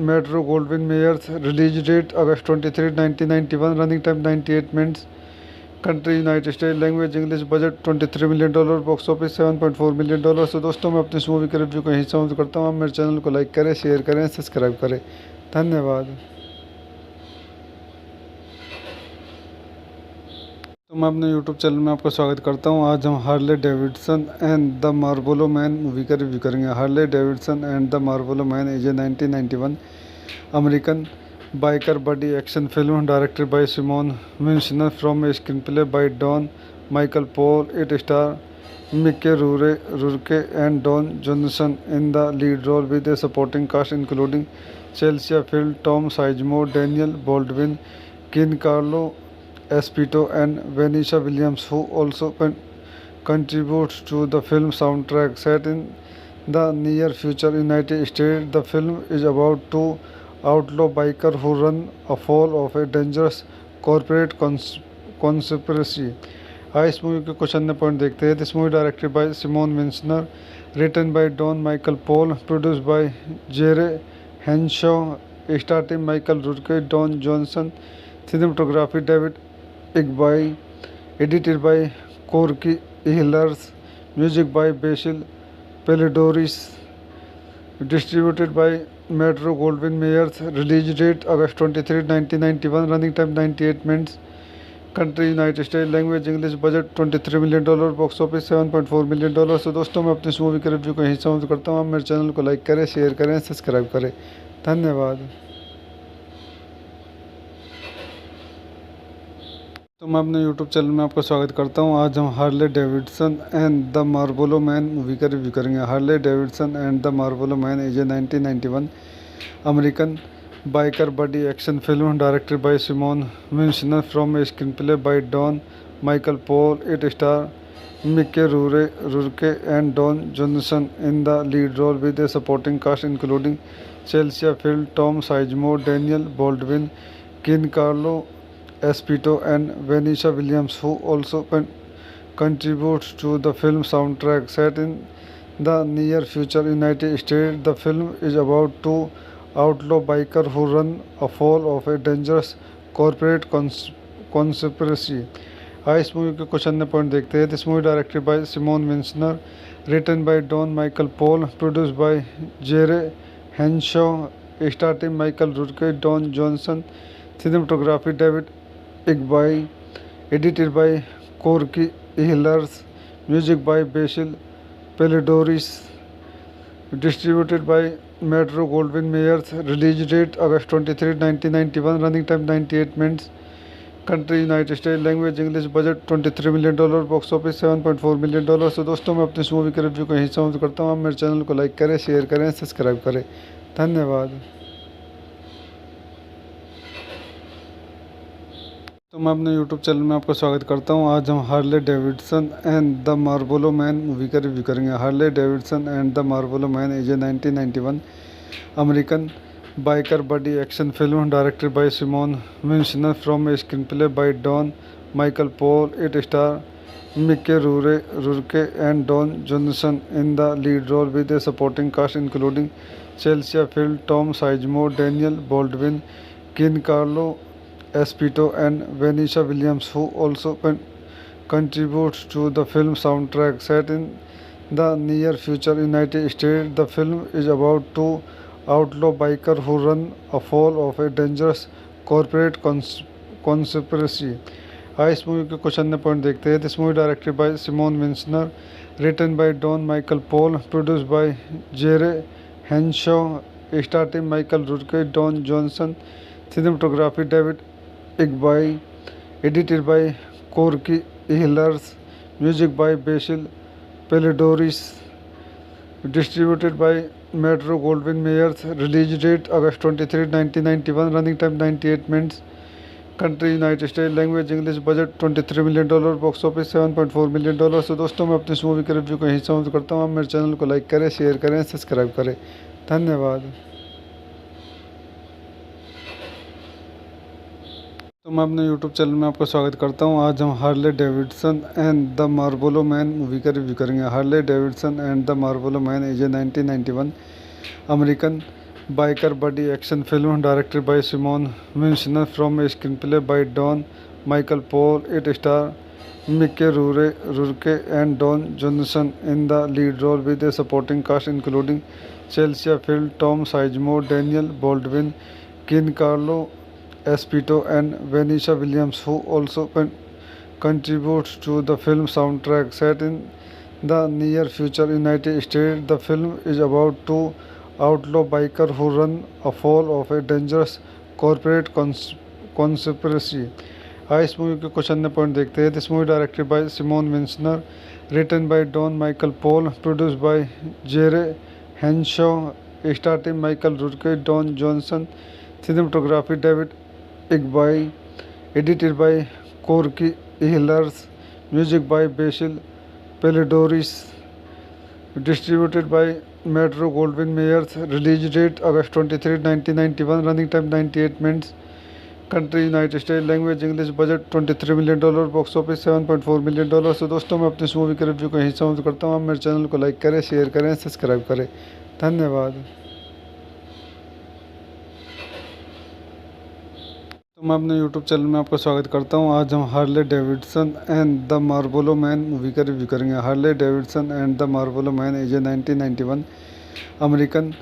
Metro Goldwyn Mayers. Release date August 23, 1991. Running time 98 minutes. Country United States. Language English. Budget $23 million. Box office $7.4 million. तो दोस्तों मैं अपनी इस मूवी के रिव्यू को यहीं समाप्त करता हूँ। आप मेरे चैनल को लाइक करें, शेयर करें, सब्सक्राइब करें। धन्यवाद। तो मैं अपने यूट्यूब चैनल में आपका स्वागत करता हूं। आज हम Harley Davidson and the Marlboro man movie का रिव्यू करेंगे। Harley Davidson and the Marlboro man is a 1991 American biker buddy action film directed by Simon Wincer from a screen play by Don Michael Paul. It star Mickey Rourke and Don Johnson in the lead role with a supporting cast including Chelsea Field, Tom Sizemore, Daniel Baldwin, Giancarlo Esposito and Vanessa Williams, who also contributes to the film soundtrack. Set in the near future United States, the film is about two outlaw bikers who run afoul of a dangerous corporate conspiracy. इस मूवी के कुछ अन्य पॉइंट देखते हैं. This movie directed by Simon Wincer, written by Don Michael Paul, produced by Jere Henshaw, starting Michael Rourke, Don Johnson, cinematography David Igbai, edited by Corky Ehlers, music by Basil Pelidoris, distributed by Metro Goldwyn Mayers, release date August 23, 1991, running time 98 minutes, country United States, language English, budget $23 million, box office $7.4 million. तो दोस्तों मैं अपनी इस मूवी के रिव्यू को यहीं समाप्त करता हूँ. आप मेरे चैनल को लाइक करें, शेयर करें, सब्सक्राइब करें. धन्यवाद. तो मैं अपने YouTube चैनल में आपका स्वागत करता हूं. आज हम Harley Davidson and the Marlboro man movie का रिव्यू करेंगे. Harley Davidson and the Marlboro man is a 1991 American biker buddy action film directed by Simon Wincer from a screen play by Don Michael Paul. It star Mickey Rourke and Don Johnson in the lead role with a supporting cast including Chelsea Field, Tom Sizemore, Daniel Baldwin, Giancarlo Esposito and Vanessa Williams, who also contributes to the film soundtrack. Set in the near future United States, the film is about two outlaw bikers who run afoul of a dangerous corporate conspiracy. इस मूवी के कुछ अन्य पॉइंट देखते हैं. This movie directed by Simon Wincer, written by Don Michael Paul, produced by Jere Henshaw, starting Michael Rourke, Don Johnson, cinematography David Igbai, edited by Corky Ehlers, music by Basil Pelidoris, distributed by Metro Goldwyn Mayers, release date August 23, 1991, running time 98 minutes, country United States, language English, budget $23 million, box office $7.4 million. तो दोस्तों मैं अपनी इस मूवी के रिव्यू को यहीं समाप्त करता हूँ. आप मेरे चैनल को लाइक करें, शेयर करें, सब्सक्राइब करें. धन्यवाद. तो मैं अपने YouTube चैनल में आपका स्वागत करता हूं. आज हम Harley Davidson and the Marlboro man movie का रिव्यू करेंगे. Harley Davidson and the Marlboro man is a 1991 American biker buddy action film directed by Simon Wincer from a screen play by Don Michael Paul. It star Mickey Rourke and Don Johnson in the lead role with a supporting cast including Chelsea Field, Tom Sizemore, Daniel Baldwin, Giancarlo Esposito and Vanessa Williams, who also contributes to the film soundtrack. Set in the near future United States, the film is about two outlaw bikers who run afoul of a dangerous corporate conspiracy. इस मूवी के कुछ अन्य पॉइंट देखते हैं. This movie directed by Simon Wincer, written by Don Michael Paul, produced by Jere Henshaw, starting Michael Rourke, Don Johnson, cinematography David Igbai, edited by Corky Ehlers, music by Basil Pelidoris, distributed by Metro Goldwyn Mayers, release date August 23, 1991, running time 98 minutes, country United States, language English, budget $23 million, box office $7.4 million. तो दोस्तों मैं अपनी इस मूवी के रिव्यू को यहीं समाप्त करता हूँ. आप मेरे चैनल को लाइक करें, शेयर करें, सब्सक्राइब करें. धन्यवाद. तो मैं अपने YouTube चैनल में आपका स्वागत करता हूं. आज हम Harley Davidson and the Marlboro man movie का रिव्यू करेंगे. Harley Davidson and the Marlboro man is a 1991 American biker buddy action film directed by Simon Wincer from a screen play by Don Michael Paul. It star Mickey Rourke and Don Johnson in the lead role with a supporting cast including Chelsea Field, Tom Sizemore, Daniel Baldwin, Giancarlo Esposito and Vanessa Williams, who also contributes to the film soundtrack. Set in the near future United States, the film is about two outlaw bikers who run afoul of a dangerous corporate conspiracy. इस मूवी के कुछ अन्य पॉइंट देखते हैं. This movie directed by Simon Wincer, written by Don Michael Paul, produced by Jere Henshaw, starting Michael Rourke, Don Johnson, cinematography David Igbai, edited by Corky Ehlers, music by Basil Pelidorus, distributed by Metro Goldwyn Mayers. Release date August 23, 1991. Running time 98 minutes. Country United State. Language English. Budget $23 million. Box office $7.4 million. तो दोस्तों मैं अपने इस मूवी के रिव्यू को यहीं समाप्त करता हूँ. आप मेरे चैनल को लाइक करें, शेयर करें, सब्सक्राइब करें. धन्यवाद. तो मैं अपने यूट्यूब चैनल में आपका स्वागत करता हूं. आज हम Harley Davidson and the Marlboro man movie का रिव्यू करेंगे. Harley Davidson and the Marlboro man is a 1991 American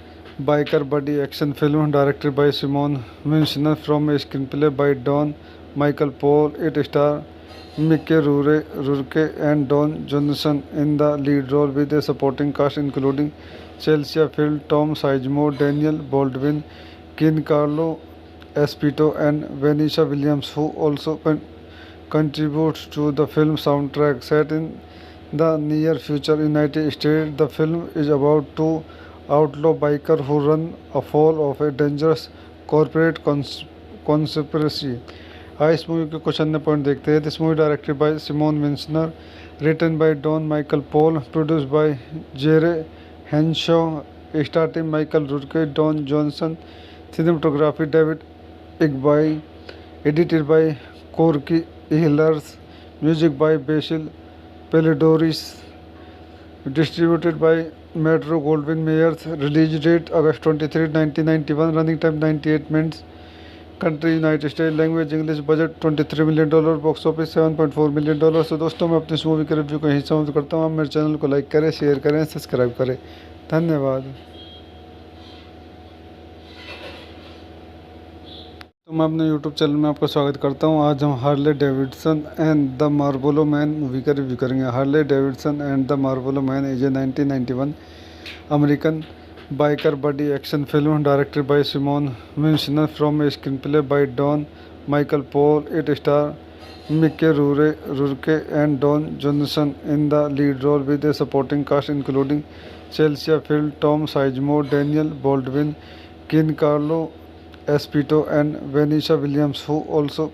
biker buddy action film directed by Simon Winchner from a screenplay by Don Michael Paul. It stars Mickey Rourke and Don Johnson in the lead role with a supporting cast including Chelsea Field, Tom Sizemore, Daniel Baldwin, Giancarlo Esposito and Vanessa Williams, who also contributes to the film soundtrack. Set in the near future United States, the film is about two outlaw biker who run afoul of a dangerous corporate conspiracy. इस मूवी के कुछ अन्य पॉइंट देखते हैं. This movie directed by Simon Wincer, written by Don Michael Paul, produced by Jere Henshaw, starting Michael Rourke, Don Johnson. Cinematography David इग्बाई, edited by Corky हिलर्स, music by Basil Poledouris, distributed by Metro Goldwyn Mayers. Release date August 23, 1991. Running time 98 minutes. Country United States. Language English. Budget $23 million. Box office $7.4 million. तो दोस्तों मैं अपने इस मूवी के रिव्यू को यहीं समाप्त करता हूँ. आप मेरे चैनल को लाइक करें, शेयर करें, सब्सक्राइब करें. धन्यवाद. तो मैं अपने यूट्यूब चैनल में आपका स्वागत करता हूं. आज हम Harley Davidson and the Marlboro man movie का रिव्यू करेंगे. Harley Davidson and the Marlboro man is a 1991 American biker buddy action film directed by Simon Winchner from a screenplay by Don Michael Paul. It stars Mickey Rourke and Don Johnson in the lead role with a supporting cast including Chelsea Field, Tom Sizemore, Daniel Baldwin, Giancarlo Esposito and Vanessa Williams, who also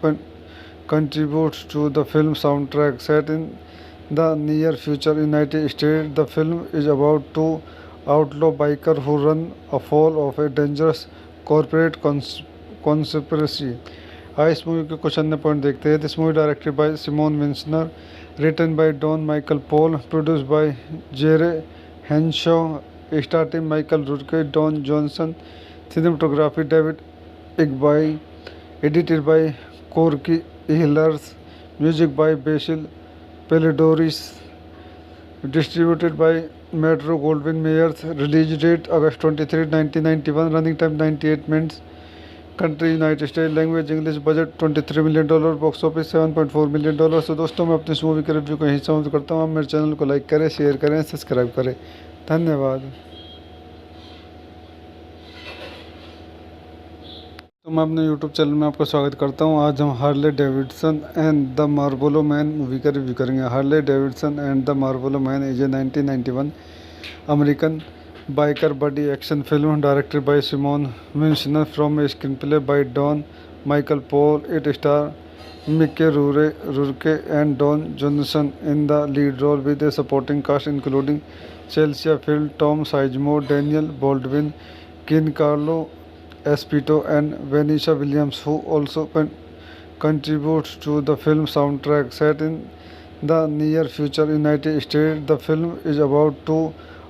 contributes to the film soundtrack. Set in the near future United States, the film is about two outlaw biker who run afoul of a dangerous corporate conspiracy. इस मूवी के कुछ अन्य पॉइंट देखते हैं. This movie directed by Simon Wincer, written by Don Michael Paul, produced by Jere Henshaw, starting Michael Rourke, Don Johnson. Cinematography David इग्बाई, edited by Corky हिलर्स, music by Basil Poledouris, distributed by Metro Goldwyn Mayers. Release date August 23, 1991. Running time 98 minutes. Country United States. Language English. Budget $23 million. Box office $7.4 million. तो दोस्तों मैं अपने इस मूवी के रिव्यू को यहीं समाप्त करता हूँ. आप मेरे चैनल को लाइक करें, शेयर करें, सब्सक्राइब करें. धन्यवाद. तो मैं अपने यूट्यूब चैनल में आपका स्वागत करता हूं. आज हम Harley Davidson and the Marlboro man movie का रिव्यू करेंगे. Harley Davidson and the Marlboro man is a 1991 American biker buddy action film directed by Simon Winchner from a screenplay by Don Michael Paul. It stars Mickey Rourke and Don Johnson in the lead role with a supporting cast including Chelsea Field, Tom Sizemore, Daniel Baldwin, Giancarlo Esposito and Vanessa Williams, who also contributes to the film soundtrack. Set in the near future United States, the film is about two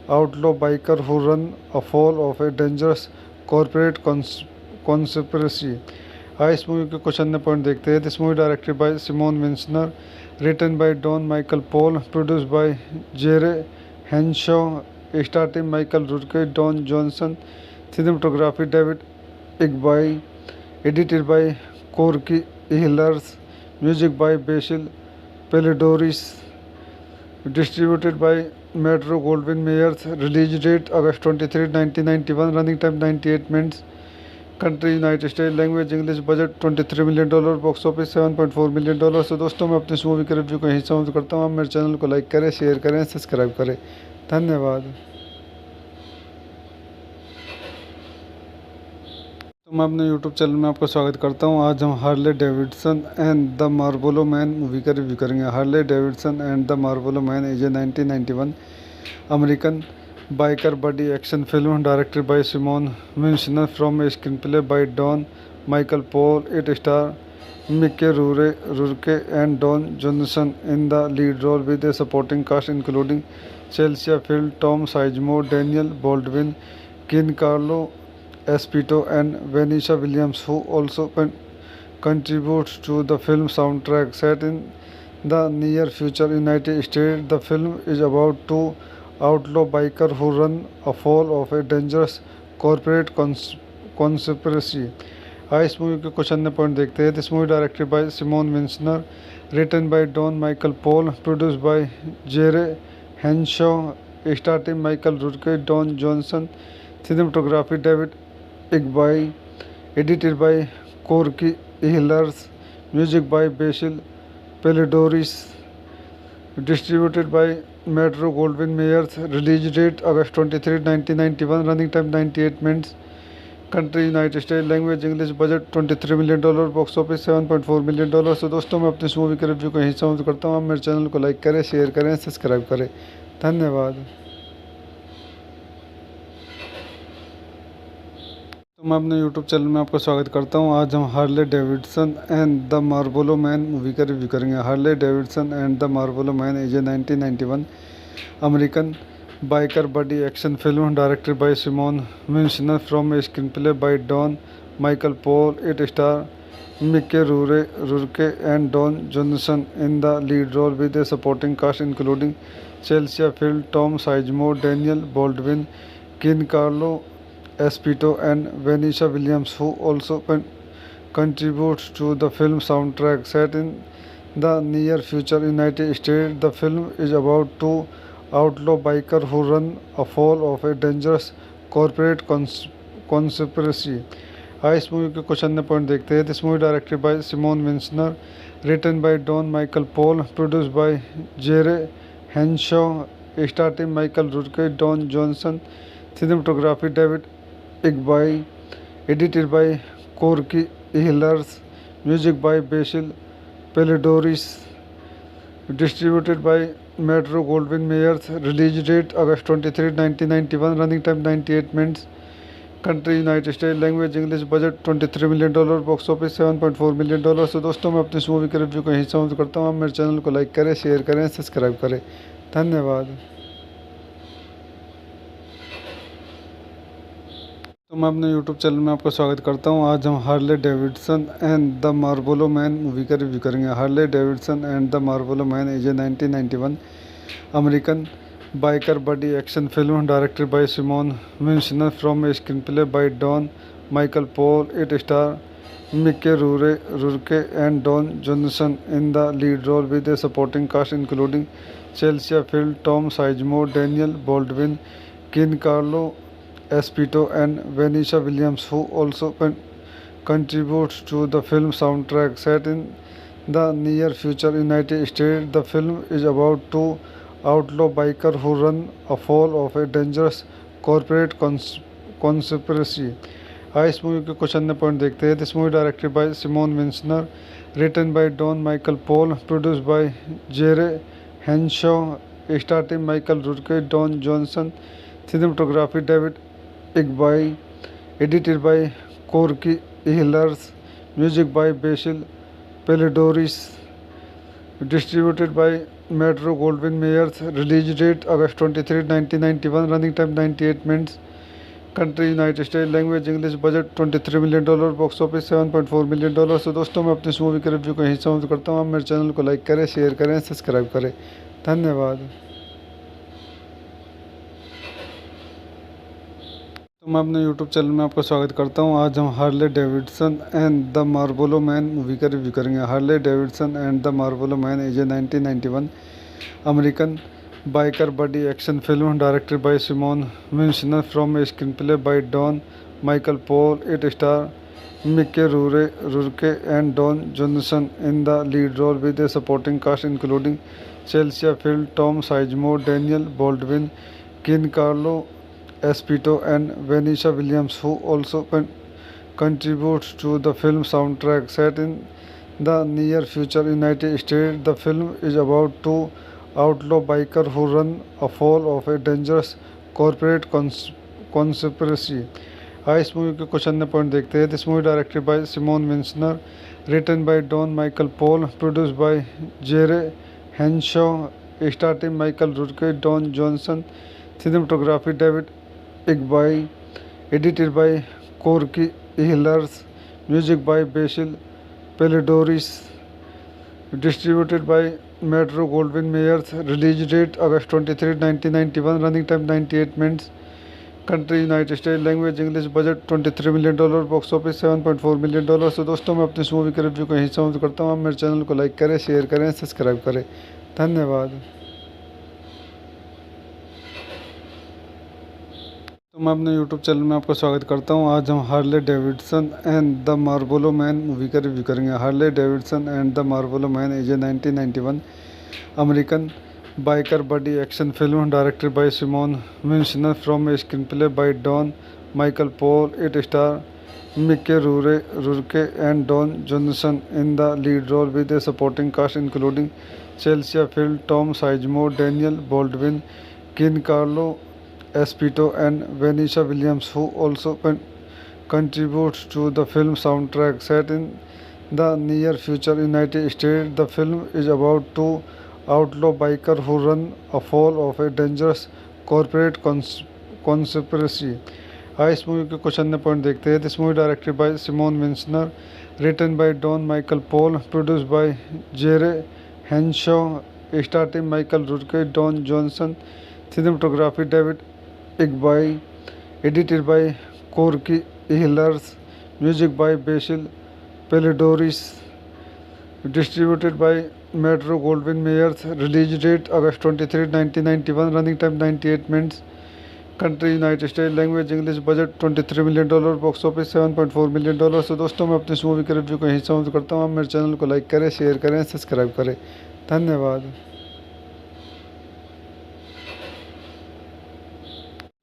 outlaw biker who run afoul of a dangerous corporate conspiracy. इस मूवी के कुछ अन्य पॉइंट देखते हैं. This movie directed by Simon Wincer, written by Don Michael Paul, produced by Jere Henshaw, starting Michael Rourke, Don Johnson. Cinematography David इग्बाई, edited by Corky हिलर्स, music by Basil Poledouris, distributed by Metro Goldwyn Mayers. Release date August 23, 1991. Running time 98 minutes. Country United States. Language English. Budget $23 million. Box office $7.4 million. तो दोस्तों मैं अपने इस मूवी के रिव्यू को यहीं समाप्त करता हूँ. आप मेरे चैनल को लाइक करें, शेयर करें, सब्सक्राइब करें. धन्यवाद. तो मैं अपने यूट्यूब चैनल में आपका स्वागत करता हूं। आज हम Harley Davidson and the Marlboro man movie का रिव्यू करेंगे। Harley Davidson and the Marlboro man is a 1991 American biker buddy action film directed by Simon Wincer from a screen play by Don Michael Paul. It star Mickey Rourke and Don Johnson in the lead role with a supporting cast including Chelsea Field, Tom Sizemore, Daniel Baldwin, Giancarlo Esposito and Vanessa Williams, who also contributes to the film soundtrack. Set in the near future United States, the film is about two outlaw bikers who run afoul of a dangerous corporate conspiracy. इस मूवी के कुछ अन्य पॉइंट देखते हैं। This movie directed by Simon Wincer, written by Don Michael Paul, produce by Jere Henshaw, starting Michael Rourke, Don Johnson, cinematography David इग्बाई, edited by Corky हिलर्स, music by Basil Poledouris, distributed by Metro Goldwyn Mayers. Release date August 23, 1991, running time 98 minutes. Country United State, language English, budget $23 million, box office $7.4 million. तो दोस्तों मैं अपनी इस मूवी के रिव्यू को यहीं समाप्त करता हूँ। आप मेरे चैनल को लाइक करें, शेयर करें, सब्सक्राइब करें। धन्यवाद। तो मैं अपने यूट्यूब चैनल में आपका स्वागत करता हूँ। आज हम Harley Davidson and the Marlboro man movie का रिव्यू करेंगे। Harley Davidson and the Marlboro man is a 1991 American biker buddy action film directed by Simon Winsner from a screenplay by Don Michael Paul. It stars Mickey Rourke and Don Johnson in the lead role with a supporting cast including Chelsea Field, Tom Sizemore, Daniel Baldwin, Giancarlo Esposito and Vanessa Williams, who also contributes to the film soundtrack. Set in the near future United States, the film is about two outlaw biker who run afoul of a dangerous corporate conspiracy. इस मूवी के कुछ अन्य पॉइंट देखते हैं। This movie directed by Simon Wincer, written by Don Michael Paul, produce by Jere Henshaw, starting Michael Rourke, Don Johnson, cinematography David इग्बाई, edited by Corky हिलर्स, music by Basil Poledouris, distributed by Metro Goldwyn Mayers. Release date August 23, 1991, running time 98 minutes. Country United State, language English, budget $23 million, box office $7.4 million. तो दोस्तों मैं अपनी इस मूवी के रिव्यू को यहीं समाप्त करता हूँ। आप मेरे चैनल को लाइक करें, शेयर करें, सब्सक्राइब करें। धन्यवाद। तो मैं अपने यूट्यूब चैनल में आपका स्वागत करता हूँ। आज हम Harley Davidson and the Marlboro man movie का रिव्यू करेंगे। Harley Davidson and the Marlboro man is a 1991 American biker buddy action film directed by Simon Wincer from a screen play by Don Michael Paul. It star Mickey Rourke and Don Johnson in the lead role with a supporting cast including Chelsea Field, Tom Sizemore, Daniel Baldwin, Giancarlo Esposito and Vanessa Williams, who also contributes to the film soundtrack. Set in the near future United States, the film is about two outlaw bikers who run afoul of a dangerous corporate conspiracy. इस मूवी के कुछ अन्य पॉइंट देखते हैं। This movie directed by Simon Wincer, written by Don Michael Paul, produce by Jere Henshaw, starting Michael Rourke, Don Johnson, cinematography David इग्बाई, edited by Corky हिलर्स, music by Basil Poledouris, distributed by Metro Goldwyn Mayers. Release date August 23, 1991, running time 98 minutes. Country United State, language English, budget $23 million, box office $7.4 million. तो दोस्तों मैं अपनी इस मूवी के रिव्यू को यहीं समाप्त करता हूँ। आप मेरे चैनल को लाइक करें, शेयर करें, सब्सक्राइब करें। धन्यवाद। तो मैं अपने यूट्यूब चैनल में आपका स्वागत करता हूँ। आज हम Harley Davidson and the Marlboro man movie का रिव्यू करेंगे। Harley Davidson and the Marlboro man is a 1991 American biker buddy action film directed by Simon Wincer from a screen play by Don Michael Paul. It star Mickey Rourke and Don Johnson in the lead role with a supporting cast including Chelsea Field, Tom Sizemore, Daniel Baldwin, Giancarlo Esposito and Vanessa Williams, who also contributes to the film soundtrack. Set in the near future United States, the film is about two outlaw bikers who run afoul of a dangerous corporate conspiracy. इस मूवी के कुछ अन्य पॉइंट देखते हैं. This movie directed by Simon Wincer, written by Don Michael Paul, produced by Jere Henshaw, starting Michael Rourke, Don Johnson, cinematography David Igbai, edited by Corky Ehlers, music by Basil Pelidoris, distributed by Metro Goldwyn Mayers, release date August 23, 1991, running time 98 minutes, country United States, language English, budget $23 million, box office $7.4 million. तो दोस्तों मैं अपनी इस मूवी के रिव्यू को यहीं समाप्त करता हूँ. आप मेरे चैनल को लाइक करें, शेयर करें, सब्सक्राइब करें. धन्यवाद. तो मैं अपने YouTube चैनल में आपका स्वागत करता हूं. आज हम Harley Davidson and the Marlboro man movie का रिव्यू करेंगे. Harley Davidson and the Marlboro man is a 1991 American biker buddy action film directed by Simon Wincer from a screen play by Don Michael Paul. It star Mickey Rourke and Don Johnson in the lead role with a supporting cast including Chelsea Field, Tom Sizemore, Daniel Baldwin, Giancarlo Esposito and Vanessa Williams, who also contributes to the film soundtrack. Set in the near future United States, the film is about two outlaw bikers who run afoul of a dangerous corporate conspiracy. इस मूवी के कुछ अन्य पॉइंट देखते हैं. This movie directed by Simon Wincer, written by Don Michael Paul, produced by Jere Henshaw, starting Michael Rourke, Don Johnson, cinematography David Igbai, edited by Corky Ehlers, music by Basil Pelidoris, distributed by Metro Goldwyn Mayers, release date August 23, 1991, running time 98 minutes, country United States, language English, budget $23 million, box office $7.4 million. तो दोस्तों मैं अपनी इस मूवी के रिव्यू को यहीं समाप्त करता हूँ. आप मेरे चैनल को लाइक करें, शेयर करें, सब्सक्राइब करें. धन्यवाद.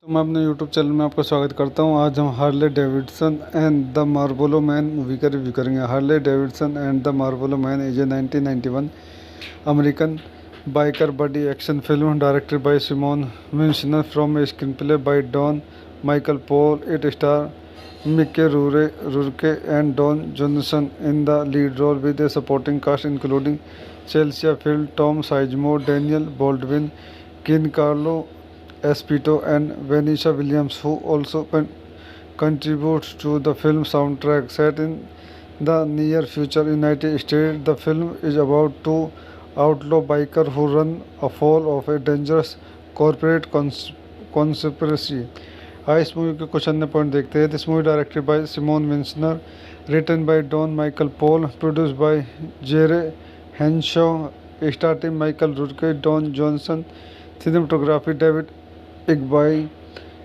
तो मैं अपने YouTube चैनल में आपका स्वागत करता हूं. आज हम Harley Davidson and the Marlboro man movie का रिव्यू करेंगे. Harley Davidson and the Marlboro man is a 1991 American biker buddy action film directed by Simon Wincer from a screen play by Don Michael Paul. It star Mickey Rourke and Don Johnson in the lead role with a supporting cast including Chelsea Field, Tom Sizemore, Daniel Baldwin, Giancarlo Esposito and Vanessa Williams, who also contributes to the film soundtrack. Set in the near future United States, the film is about two outlaw bikers who run afoul of a dangerous corporate conspiracy. इस मूवी के कुछ अन्य पॉइंट देखते हैं. This movie directed by Simon Wincer, written by Don Michael Paul, produced by Jere Henshaw, starting Michael Rourke, Don Johnson, cinematography David Igbai,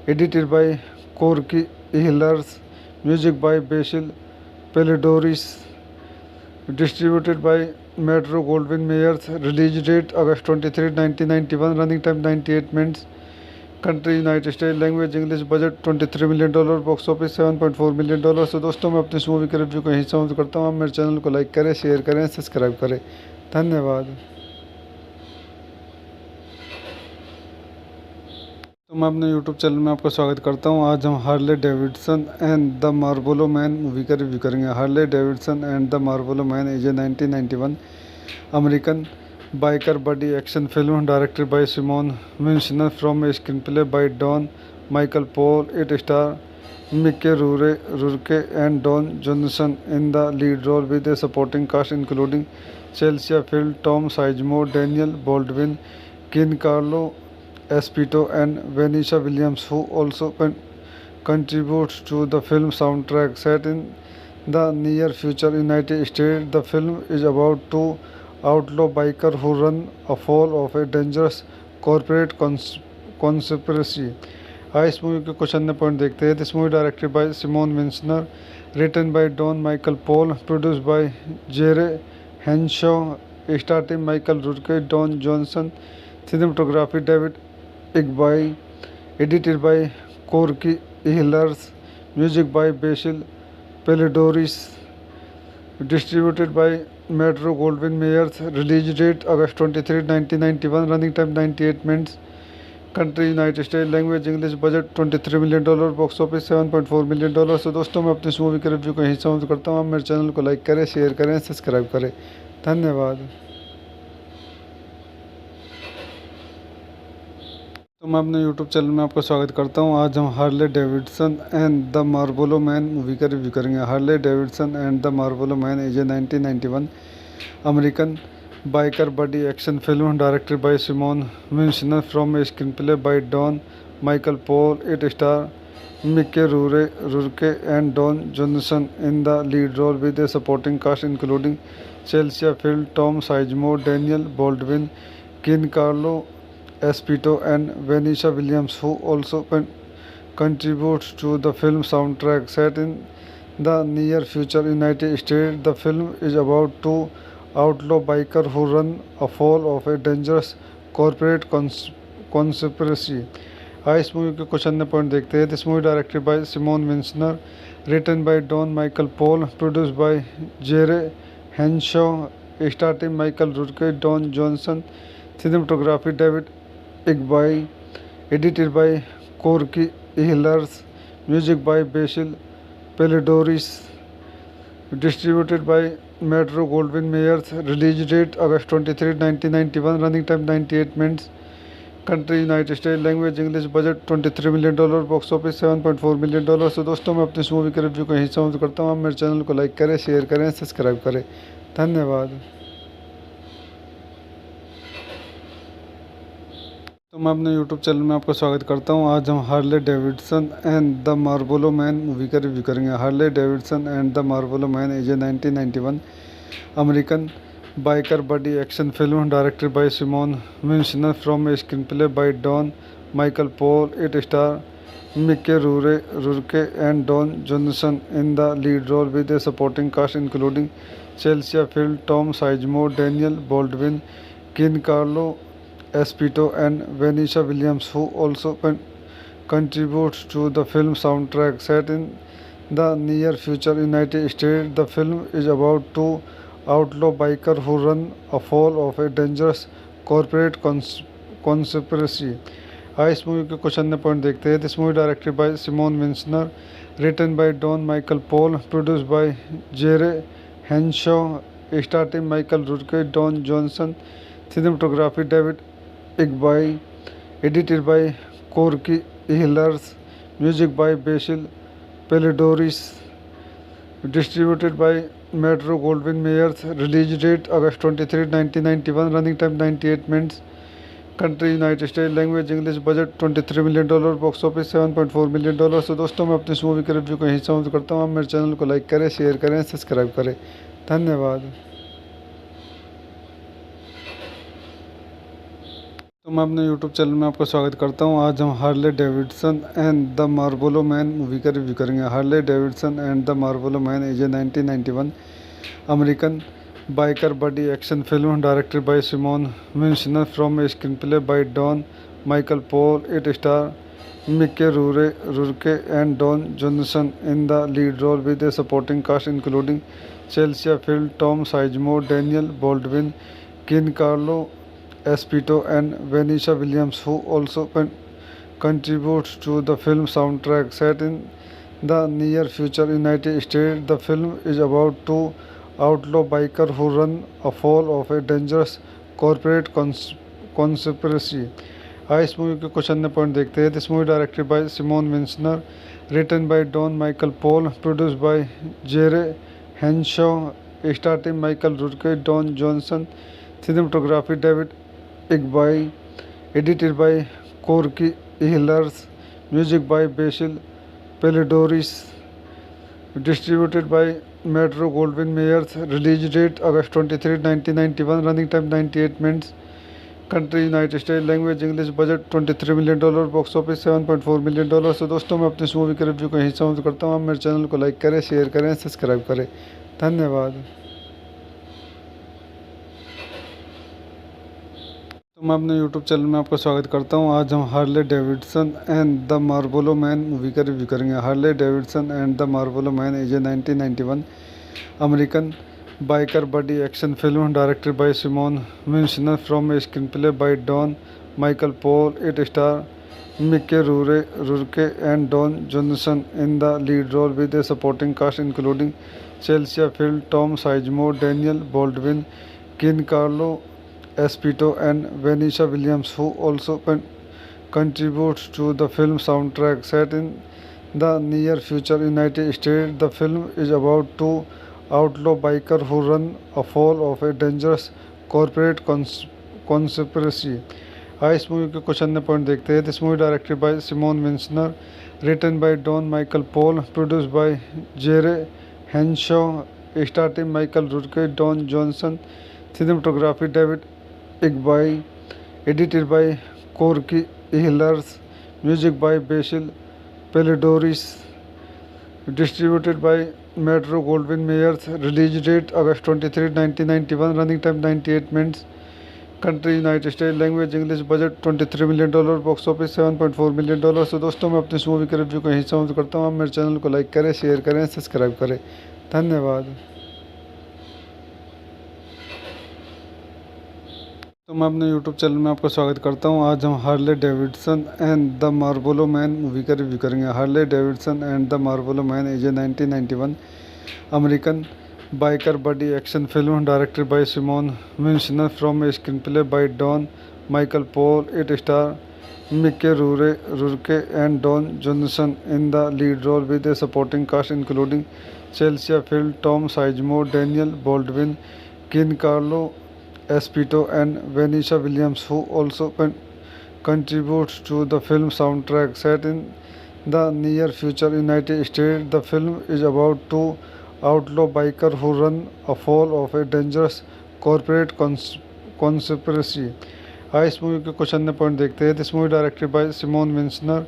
edited by Corky Ehlers, music by Basil Pelidoris, distributed by Metro Goldwyn Mayers, release date August 23, 1991, running time 98 minutes, country United States, language English, budget $23 million, box office $7.4 million. तो दोस्तों मैं अपनी इस मूवी के रिव्यू को यहीं समाप्त करता हूँ. आप मेरे चैनल को लाइक करें, शेयर करें, सब्सक्राइब करें. धन्यवाद. distributed by Metro Goldwyn Mayers, release date August 23, 1991, running time 98 minutes, country United States, language English, budget $23 million, box office $7.4 million. तो दोस्तों मैं अपनी इस मूवी के रिव्यू को यहीं समाप्त करता हूँ. आप मेरे चैनल को लाइक करें, शेयर करें, सब्सक्राइब करें. धन्यवाद. तो मैं अपने YouTube चैनल में आपका स्वागत करता हूं. आज हम Harley Davidson and the Marlboro man movie का रिव्यू करेंगे. Harley Davidson and the Marlboro man is a 1991 American biker buddy action film directed by Simon Wincer from a screen play by Don Michael Paul. It star Mickey Rourke and Don Johnson in the lead role with a supporting cast including Chelsea Field, Tom Sizemore, Daniel Baldwin, Giancarlo Esposito and Vanessa Williams, who also contributes to the film soundtrack. Set in the near future United States, the film is about two outlaw bikers who run afoul of a dangerous corporate conspiracy. इस मूवी के कुछ अन्य पॉइंट देखते हैं. This movie directed by Simon Wincer, written by Don Michael Paul, produced by Jere Henshaw, starting Michael Rourke, Don Johnson, cinematography David Igbai, edited by Corky Ehlers, music by Basil Pelidorus, distributed by Metro Goldwyn Mayers. Release date August 23, 1991. Running time 98 minutes. Country United States. Language English. Budget $23 million. Box office $7.4 million। तो दोस्तों मैं अपनी इस मूवी के रिव्यू को यहीं समाप्त करता हूँ। आप मेरे चैनल को लाइक करें, शेयर करें, सब्सक्राइब करें। धन्यवाद। तो मैं अपने यूट्यूब चैनल में आपका स्वागत करता हूं। आज हम Harley Davidson and the Marlboro man movie का रिव्यू करेंगे। Harley Davidson and the Marlboro man is a 1991 American biker buddy action film directed by Simon Wincer from a screen play by Don Michael Paul. It star Mickey Rourke and Don Johnson in the lead role with a supporting cast including Chelsea Field, Tom Sizemore, Daniel Baldwin, Giancarlo Esposito and Vanessa Williams, who also contributes to the film soundtrack. Set in the near future United States, the film is about two outlaw bikers who run afoul of a dangerous corporate conspiracy. इस मूवी के कुछ अन्य पॉइंट देखते हैं। This movie directed by Simon Wincer, written by Don Michael Paul, produced by Jere Henshaw, starting Michael Rourke, Don Johnson, cinematography David Igby, edited by Corky Ehlers, music by Basil Pelidorus, distributed by Metro Goldwyn Mayers. Release date August 23, 1991. Running time 98 minutes. Country United States. Language English. Budget $23 million. Box office $7.4 million। तो दोस्तों मैं अपनी इस मूवी के रिव्यू को यहीं समाप्त करता हूँ। आप मेरे चैनल को लाइक करें, शेयर करें, सब्सक्राइब करें। धन्यवाद। तो मैं अपने यूट्यूब चैनल में आपका स्वागत करता हूं। आज हम Harley Davidson and the Marlboro man movie का रिव्यू करेंगे। Harley Davidson and the Marlboro man is a 1991 American biker buddy action film directed by Simon Wincer from a screen play by Don Michael Paul. It star Mickey Rourke and Don Johnson in the lead role with a supporting cast including Chelsea Field, Tom Sizemore, Daniel Baldwin, Giancarlo Esposito and Vanessa Williams, who also contributes to the film soundtrack. Set in the near future United States, the film is about two outlaw bikers who run afoul of a dangerous corporate conspiracy. इस मूवी के कुछ अन्य पॉइंट देखते हैं। This movie directed by Simon Wincer, written by Don Michael Paul, produced by Jere Henshaw, starting Michael Rourke, Don Johnson, cinematography David Igby, edited by Corky Ehlers, music by Basil Pelidorus, distributed by Metro Goldwyn Mayers. Release date August 23, 1991. Running time 98 minutes. Country United States. Language English. Budget $23 million. Box office $7.4 million। तो दोस्तों मैं अपनी इस मूवी के रिव्यू को यहीं समाप्त करता हूँ। आप मेरे चैनल को लाइक करें, शेयर करें, सब्सक्राइब करें। धन्यवाद। तो मैं अपने यूट्यूब चैनल में आपका स्वागत करता हूं। आज हम Harley Davidson and the Marlboro man movie का रिव्यू करेंगे। Harley Davidson and the Marlboro man is a 1991 American biker buddy action film directed by Simon Wincer from a screen play by Don Michael Paul. It star Mickey Rourke and Don Johnson in the lead role with a supporting cast including Chelsea Field, Tom Sizemore, Daniel Baldwin, Giancarlo Esposito and Vanessa Williams, who also contributes to the film soundtrack. Set in the near future United States, the film is about two outlaw bikers who run afoul of a dangerous corporate conspiracy. इस मूवी के कुछ अन्य पॉइंट देखते हैं। This movie directed by Simon Wincer, written by Don Michael Paul, produced by Jere Henshaw, starting Michael Rourke, Don Johnson, cinematography David Igby, edited by Corky Ehlers, music by Basil Pelidorus, distributed by Metro Goldwyn Mayers. Release date August 23, 1991. Running time 98 minutes. Country United States. Language English. Budget $23 million. Box office $7.4 million। तो दोस्तों मैं अपनी इस मूवी के रिव्यू को यहीं समाप्त करता हूँ। आप मेरे चैनल को लाइक करें, शेयर करें, सब्सक्राइब करें। धन्यवाद। मैं अपने यूट्यूब चैनल में आपका स्वागत करता हूं। आज हम Harley Davidson and the Marlboro man movie का रिव्यू करेंगे। Harley Davidson and the Marlboro man is a 1991 American biker buddy action film directed by Simon Wincer from a screen play by Don Michael Paul. It star Mickey Rourke and Don Johnson in the lead role with a supporting cast including Chelsea Field, Tom Sizemore, Daniel Baldwin, Giancarlo Esposito and Vanessa Williams, who also contributes to the film soundtrack. Set in the near future United States, the film is about two outlaw bikers who run afoul of a dangerous corporate conspiracy. इस मूवी के कुछ अन्य पॉइंट देखते हैं। This movie directed by Simon Wincer, written by Don Michael Paul, produced by Jere Henshaw, starting Michael Rourke, Don Johnson, cinematography David इग्बाई, edited by Corky हिलर्स, music by Basil Poledouris, distributed by Metro Goldwyn Mayers. Release date August 23, 1991, running time 98 minutes. Country United State, language English, budget $23 million, box office $7.4 million. तो दोस्तों मैं अपने इस मूवी के रिव्यू को यहीं समाप्त करता हूँ। आप मेरे चैनल को लाइक करें, शेयर करें, सब्सक्राइब करें। धन्यवाद। तो मैं अपने यूट्यूब चैनल में आपका स्वागत करता हूँ। आज हम Harley Davidson and the Marlboro man movie का रिव्यू करेंगे। Harley Davidson and the Marlboro man is a 1991 American biker buddy action film directed by Simon Winsner from a screenplay by Don Michael Paul. It stars Mickey Rourke and Don Johnson in the lead role with a supporting cast including Chelsea Field, Tom Sizemore, Daniel Baldwin, Giancarlo Esposito and Vanessa Williams, who also contributes to the film soundtrack. Set in the near future United States, the film is about two outlaw biker who run afoul of a dangerous corporate conspiracy. इस मूवी के कुछ अन्य पॉइंट देखते हैं। This movie directed by Simon Wincer,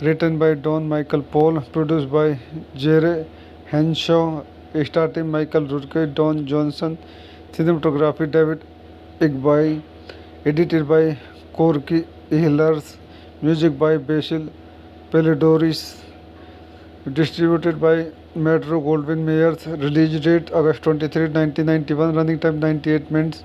written by Don Michael Paul, produced by Jere Henshaw, starting Michael Rourke, Don Johnson, cinematography David इग्बाई, edited by Corky हिलर्स, music by Basil Poledouris, distributed by Metro Goldwyn Mayers. Release date August 23, 1991, running time 98 minutes.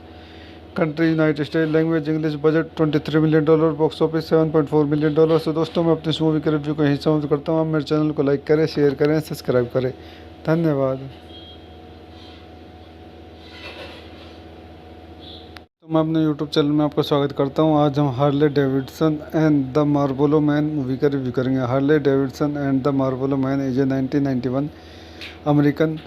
Country United State, language English, budget $23 million, box office $7.4 million. तो दोस्तों मैं अपने इस मूवी के रिव्यू को यहीं समाप्त करता हूँ। आप मेरे चैनल को लाइक करें, शेयर करें, सब्सक्राइब करें। धन्यवाद। तो मैं अपने यूट्यूब चैनल में आपका स्वागत करता हूँ। आज हम Harley Davidson and the Marlboro man movie का रिव्यू करेंगे। Harley Davidson and the Marlboro man is a 1991 American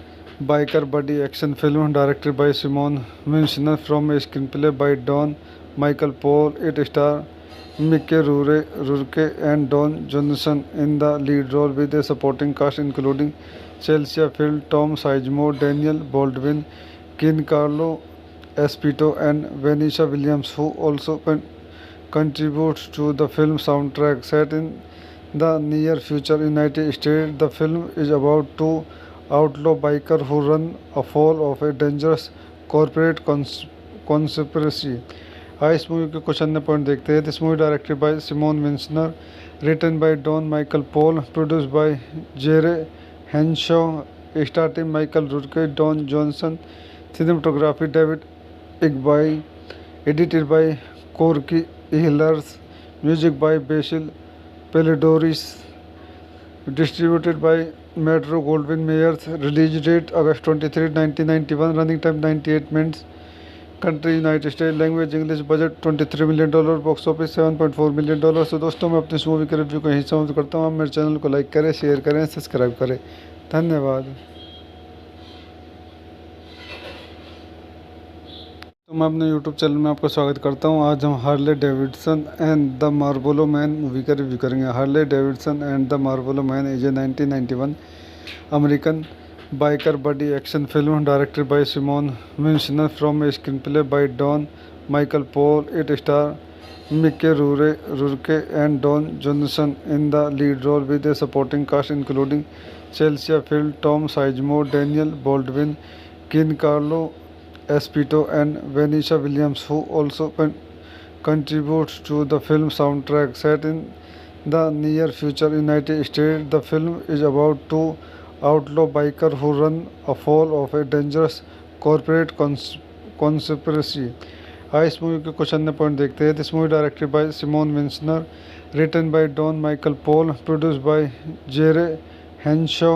biker buddy action film directed by Simon Winsner from a screenplay by Don Michael Paul. It stars Mickey Rourke and Don Johnson in the lead role with a supporting cast including Chelsea Field, Tom Sizemore, Daniel Baldwin, Giancarlo Esposito and Vanessa Williams, who also contributes to the film soundtrack. Set in the near future United States, the film is about two outlaw biker who run afoul of a dangerous corporate conspiracy. इस मूवी के कुछ अन्य पॉइंट देखते हैं। This movie directed by Simon Wincer, written by Don Michael Paul, produced by Jere Henshaw, starting Michael Rourke, Don Johnson, cinematography David इग्बाई, edited by Corky हिलर्स, music by Basil Poledouris, distributed by Metro Goldwyn Mayers. Release date August 23, 1991, running time 98 minutes. Country United State, language English, budget $23 million, box office $7.4 million. तो दोस्तों मैं अपने इस मूवी के रिव्यू को यहीं समाप्त करता हूँ। आप मेरे चैनल को लाइक करें, शेयर करें, सब्सक्राइब करें। धन्यवाद। तो मैं अपने यूट्यूब चैनल में आपका स्वागत करता हूँ। आज हम Harley Davidson and the Marlboro man movie का रिव्यू करेंगे। Harley Davidson and the Marlboro man is a 1991 American biker buddy action film directed by Simon Winsner from a screenplay by Don Michael Paul. It stars Mickey Rourke and Don Johnson in the lead role with a supporting cast including Chelsea Field, Tom Sizemore, Daniel Baldwin, Giancarlo Esposito and Vanessa Williams, who also contributes to the film soundtrack. Set in the near future United States, the film is about two outlaw bikers who run afoul of a dangerous corporate conspiracy. इस मूवी के कुछ अन्य पॉइंट देखते हैं. This movie directed by Simon Wincer, written by Don Michael Paul, produced by Jere Henshaw,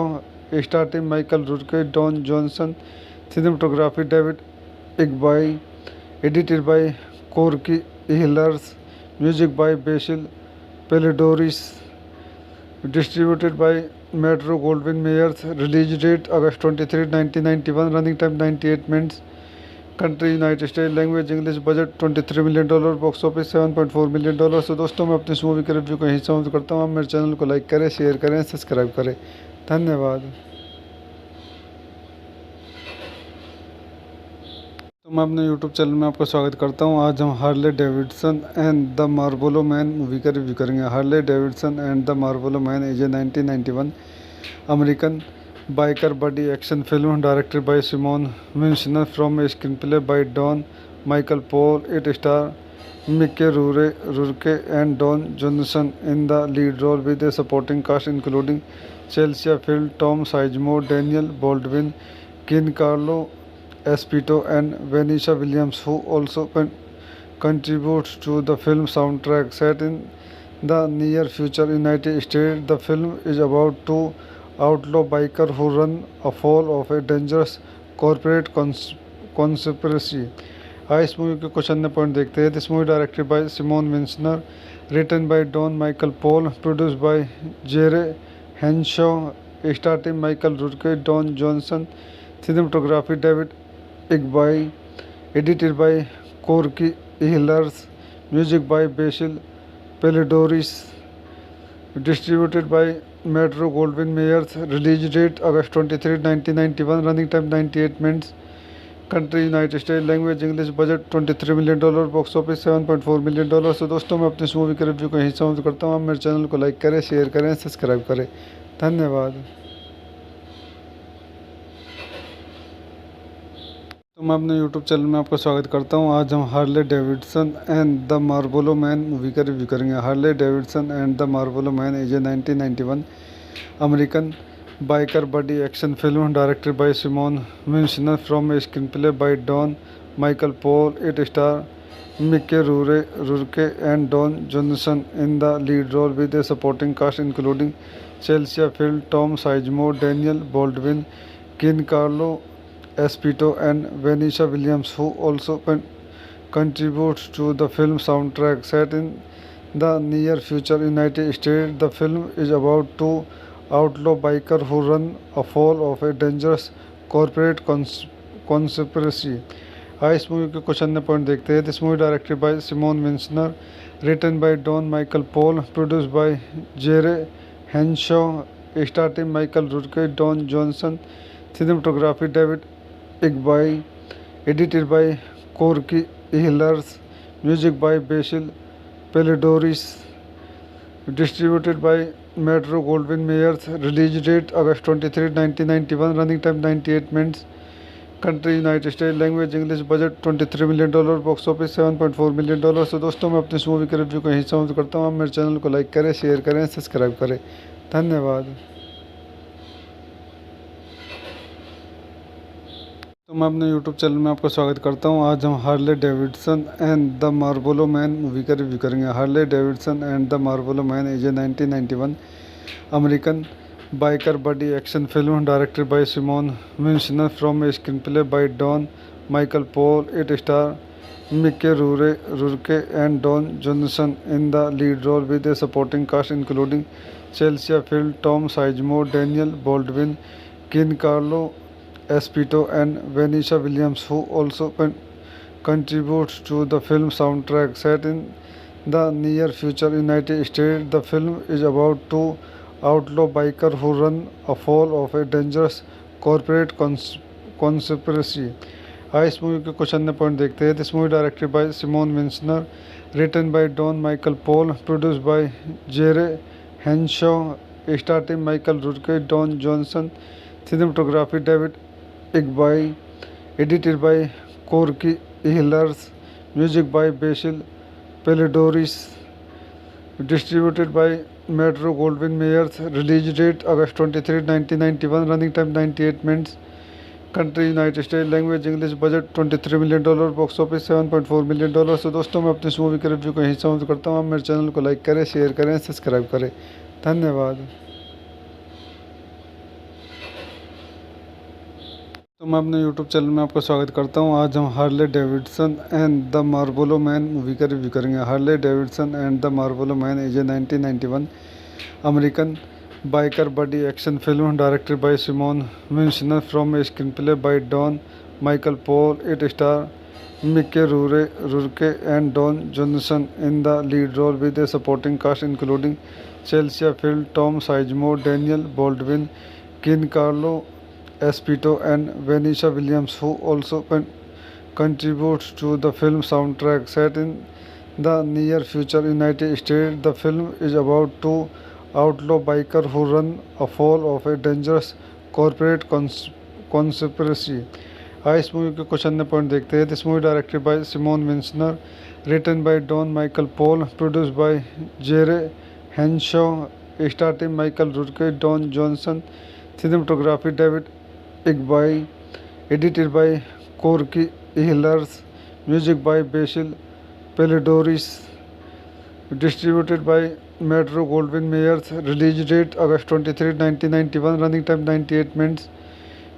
starting Michael Rourke, Don Johnson, cinematography David Igbai, edited by Corky Ehlers, music by Basil Pelidoris, distributed by Metro Goldwyn Mayers, release date August 23, 1991, running time 98 minutes, country United States, language English, budget $23 million, box office $7.4 million. तो दोस्तों मैं अपनी इस मूवी के रिव्यू को यहीं समाप्त करता हूँ. आप मेरे चैनल को लाइक करें, शेयर करें, सब्सक्राइब करें. धन्यवाद. तो मैं अपने YouTube चैनल में आपका स्वागत करता हूं. आज हम Harley Davidson and the Marlboro man movie का रिव्यू करेंगे. Harley Davidson and the Marlboro man is a 1991 American biker buddy action film directed by Simon Wincer from a screen play by Don Michael Paul. It star Mickey Rourke and Don Johnson in the lead role with a supporting cast including Chelsea Field, Tom Sizemore, Daniel Baldwin, Giancarlo Esposito and Vanessa Williams, who also contributes to the film soundtrack. Set in the near future United States, the film is about two outlaw bikers who run afoul of a dangerous corporate conspiracy. इस मूवी के कुछ अन्य पॉइंट देखते हैं. This movie directed by Simon Wincer, written by Don Michael Paul, produced by Jere Henshaw, starting Michael Rourke, Don Johnson, cinematography David Igbai, edited by Corky Ehlers, music by Basil Pelidoris, distributed by Metro Goldwyn Mayers, release date August 23, 1991, running time 98 minutes, country United States, language English, budget $23 million, box office $7.4 million. तो दोस्तों मैं अपनी इस मूवी के रिव्यू को यहीं समाप्त करता हूँ. आप मेरे चैनल को लाइक करें, शेयर करें, सब्सक्राइब करें. धन्यवाद. तो मैं अपने YouTube चैनल में आपका स्वागत करता हूं. आज हम Harley Davidson and the Marlboro man movie का रिव्यू करेंगे. Harley Davidson and the Marlboro man is a 1991 American biker buddy action film directed by Simon Wincer from a screen play by Don Michael Paul. It star Mickey Rourke and Don Johnson in the lead role with a supporting cast including Chelsea Field, Tom Sizemore, Daniel Baldwin, Giancarlo Esposito and Vanessa Williams, who also contributes to the film soundtrack. Set in the near future United States, the film is about two outlaw bikers who run afoul of a dangerous corporate conspiracy. इस मूवी के कुछ अन्य पॉइंट देखते हैं. This movie directed by Simon Wincer, written by Don Michael Paul, produced by Jere Henshaw, starting Michael Rourke, Don Johnson, cinematography David Igbai, edited by Corky Ehlers, music by Basil Pelidoris, distributed by Metro Goldwyn Mayers, release date August 23, 1991, running time 98 minutes, country United States, language English, budget $23 million, box office $7.4 million. तो दोस्तों मैं अपनी इस मूवी के रिव्यू को यहीं समाप्त करता हूँ. आप मेरे चैनल को लाइक करें, शेयर करें, सब्सक्राइब करें. धन्यवाद. तो मैं अपने YouTube चैनल में आपका स्वागत करता हूं. आज हम Harley Davidson and the Marlboro man movie का रिव्यू करेंगे. Harley Davidson and the Marlboro man is a 1991 American biker buddy action film directed by Simon Wincer from a screen play by Don Michael Paul. It star Mickey Rourke and Don Johnson in the lead role with a supporting cast including Chelsea Field, Tom Sizemore, Daniel Baldwin, Giancarlo Esposito and Vanessa Williams, who also contributes to the film soundtrack. Set in the near future United States, the film is about two outlaw bikers who run afoul of a dangerous corporate conspiracy. इस मूवी के कुछ अन्य पॉइंट देखते हैं. This movie directed by Simon Wincer, written by Don Michael Paul, produced by Jere Henshaw, starting Michael Rourke, Don Johnson, cinematography David Igbai, edited by Corky Ehlers, music by Basil Pelidorus, distributed by Metro Goldwyn Mayers. Release date August 23, 1991. Running time 98 minutes. Country United States. Language English. Budget $23 million. Box office $7.4 million। तो दोस्तों, मैं अपने इस मूवी के रिव्यू को यहीं समाप्त करता हूँ। आप मेरे चैनल को लाइक करें, शेयर करें, सब्सक्राइब करें। धन्यवाद। तो मैं अपने YouTube चैनल में आपका स्वागत करता हूं। आज हम Harley Davidson and the Marlboro man movie का रिव्यू करेंगे। Harley Davidson and the Marlboro man is a 1991 American biker buddy action film directed by Simon Wincer from a screen play by Don Michael Paul. It star Mickey Rourke and Don Johnson in the lead role with a supporting cast including Chelsea Field, Tom Sizemore, Daniel Baldwin, Giancarlo Esposito and Vanessa Williams, who also contributes to the film soundtrack. Set in the near future United States, the film is about two outlaw bikers who run afoul of a dangerous corporate conspiracy. इस मूवी के कुछ अन्य पॉइंट देखते हैं। This movie directed by Simon Wincer, written by Don Michael Paul, produced by Jere Henshaw, starting Michael Rourke, Don Johnson, cinematography David Igby, edited by Corky Ehlers, music by Basil Pelidorus, distributed by Metro Goldwyn Mayers. Release date August 23, 1991. Running time 98 minutes.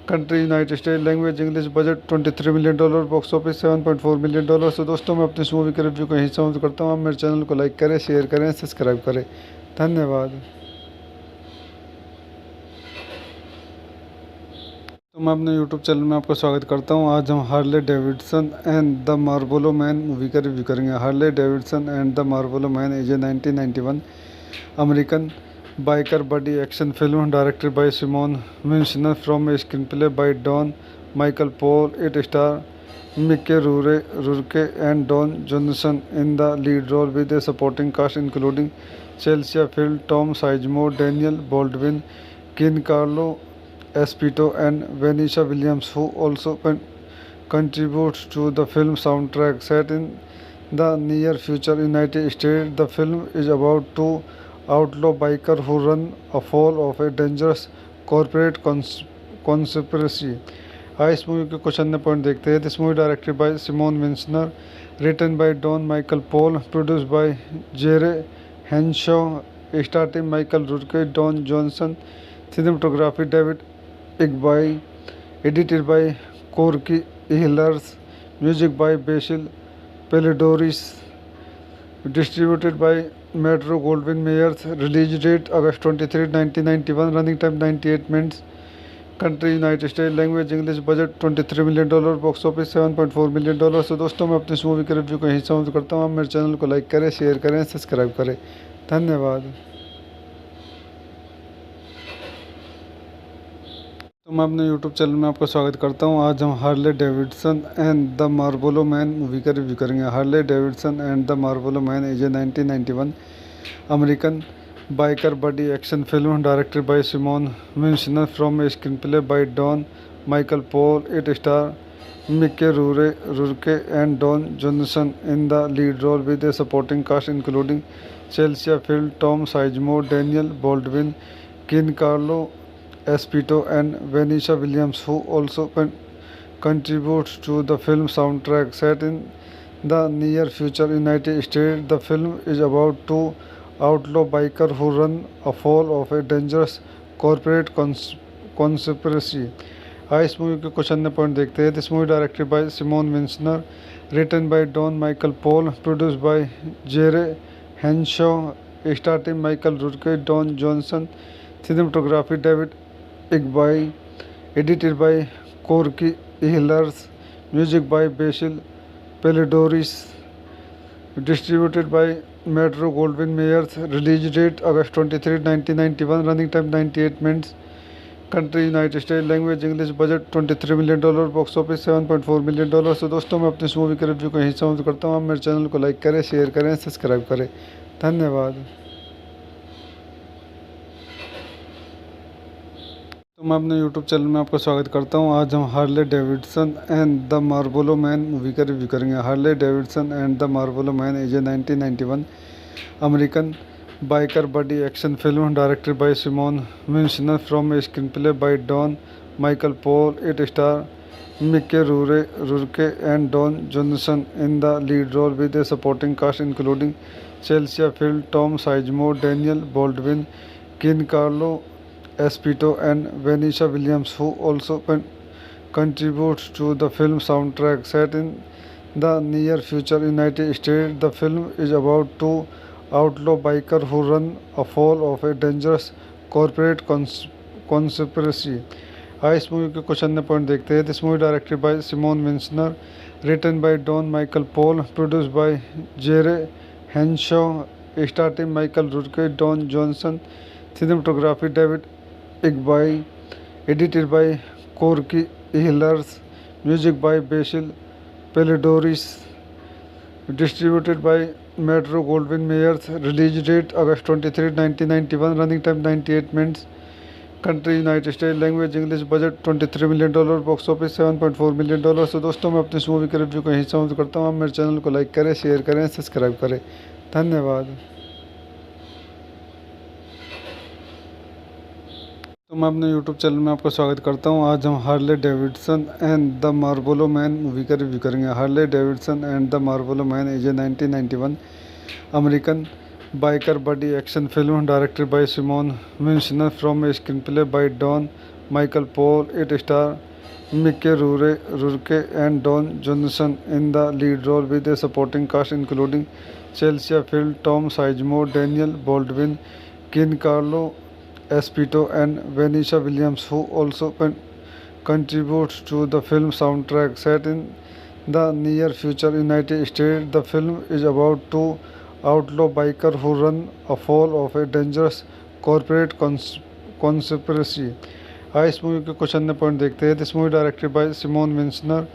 Country United States. Language English. Budget $23 million. Box office $7.4 million। तो दोस्तों, मैं अपने इस मूवी के रिव्यू को यहीं समाप्त करता हूँ। आप मेरे चैनल को लाइक करें, शेयर करें, सब्सक्राइब करें। धन्यवाद। तो मैं अपने YouTube चैनल में आपका स्वागत करता हूं। आज हम Harley Davidson and the Marlboro man movie का रिव्यू करेंगे। Harley Davidson and the Marlboro man is a 1991 American biker buddy action film directed by Simon Wincer from a screen play by Don Michael Paul. It star Mickey Rourke and Don Johnson in the lead role with a supporting cast including Chelsea Field, Tom Sizemore, Daniel Baldwin, Giancarlo Esposito and Vanessa Williams, who also contributes to the film soundtrack. Set in the near future United States, the film is about two outlaw bikers who run afoul of a dangerous corporate conspiracy. इस मूवी के कुछ अन्य पॉइंट देखते हैं। This movie directed by Simon Wincer, written by Don Michael Paul, produced by Jere Henshaw, starting Michael Rourke, Don Johnson, cinematography David Igby, edited by Corky Ehlers, music by Basil Pelidorus, distributed by Metro Goldwyn Mayers. Release date August 23, 1991. Running time 98 minutes. Country United States. Language English. Budget $23 million. Box office $7.4 million। तो दोस्तों, मैं अपने इस मूवी के रिव्यू को यहीं समाप्त करता हूँ। आप मेरे चैनल को लाइक करें, शेयर करें, सब्सक्राइब करें। धन्यवाद। तो मैं अपने YouTube चैनल में आपका स्वागत करता हूं। आज हम Harley Davidson and the Marlboro man movie का रिव्यू करेंगे। Harley Davidson and the Marlboro man is a 1991 American biker buddy action film directed by Simon Wincer from a screen play by Don Michael Paul. It star Mickey Rourke and Don Johnson in the lead role with a supporting cast including Chelsea Field, Tom Sizemore, Daniel Baldwin, Giancarlo Esposito and Vanessa Williams, who also contributes to the film soundtrack. Set in the near future United States, the film is about two outlaw bikers who run afoul of a dangerous corporate conspiracy. इस मूवी के कुछ अन्य पॉइंट देखते हैं। This movie directed by Simon Wincer, written by Don Michael Paul, produced by Jere Henshaw, starting Michael Rourke, Don Johnson, cinematography David Igby, edited by Corky Ehlers, music by Basil Pelidorus, distributed by Metro Goldwyn Mayers. Release date August 23, 1991. Running time 98 minutes. Country United States. Language English. Budget $23 million. Box office $7.4 million। तो दोस्तों, मैं अपने इस मूवी के रिव्यू को यहीं समाप्त करता हूँ। आप मेरे चैनल को लाइक करें, शेयर करें, सब्सक्राइब करें। धन्यवाद। तो मैं अपने यूट्यूब चैनल में आपका स्वागत करता हूं। आज हम Harley Davidson and the Marlboro man movie का रिव्यू करेंगे। Harley Davidson and the Marlboro man is a 1991 American biker buddy action film directed by Simon Wincer from a screenplay by Don Michael Paul. It star Mickey Rourke and Don Johnson in the lead role with a supporting cast including Chelsea Field, Tom Sizemore, Daniel Baldwin, Giancarlo Esposito and Vanessa Williams, who also contributes to the film soundtrack. Set in the near future United States, the film is about two outlaw bikers who run afoul of a dangerous corporate conspiracy. इस मूवी के कुछ अन्य पॉइंट देखते हैं। This movie directed by Simon Wincer, written by Don Michael Paul, produced by Jere Henshaw, starting Michael Rourke, Don Johnson, cinematography David इग्बाई, edited by Corky हिलर्स, music by Basil Poledouris, distributed by Metro Goldwyn Mayers. Release date August 23, 1991, running time 98 minutes. Country United State, language English, budget $23 million, box office $7.4 million. तो दोस्तों मैं अपनी इस मूवी के रिव्यू को यहीं समाप्त करता हूँ। आप मेरे चैनल को लाइक करें, शेयर करें, सब्सक्राइब करें। धन्यवाद। तो मैं अपने यूट्यूब चैनल में आपका स्वागत करता हूँ। आज हम Harley Davidson and the Marlboro man movie का रिव्यू करेंगे। Harley Davidson and the Marlboro man is a 1991 American biker buddy action film directed by Simon Winsner from a screenplay by Don Michael Paul. It stars Mickey Rourke and Don Johnson in the lead role with a supporting cast including Chelsea Field, Tom Sizemore, Daniel Baldwin, Giancarlo Esposito and Vanessa Williams, who also contributes to the film soundtrack. Set in the near future United States, the film is about two outlaw biker who run afoul of a dangerous corporate conspiracy. इस मूवी के कुछ अन्य पॉइंट देखते हैं। This movie directed by Simon Wincer,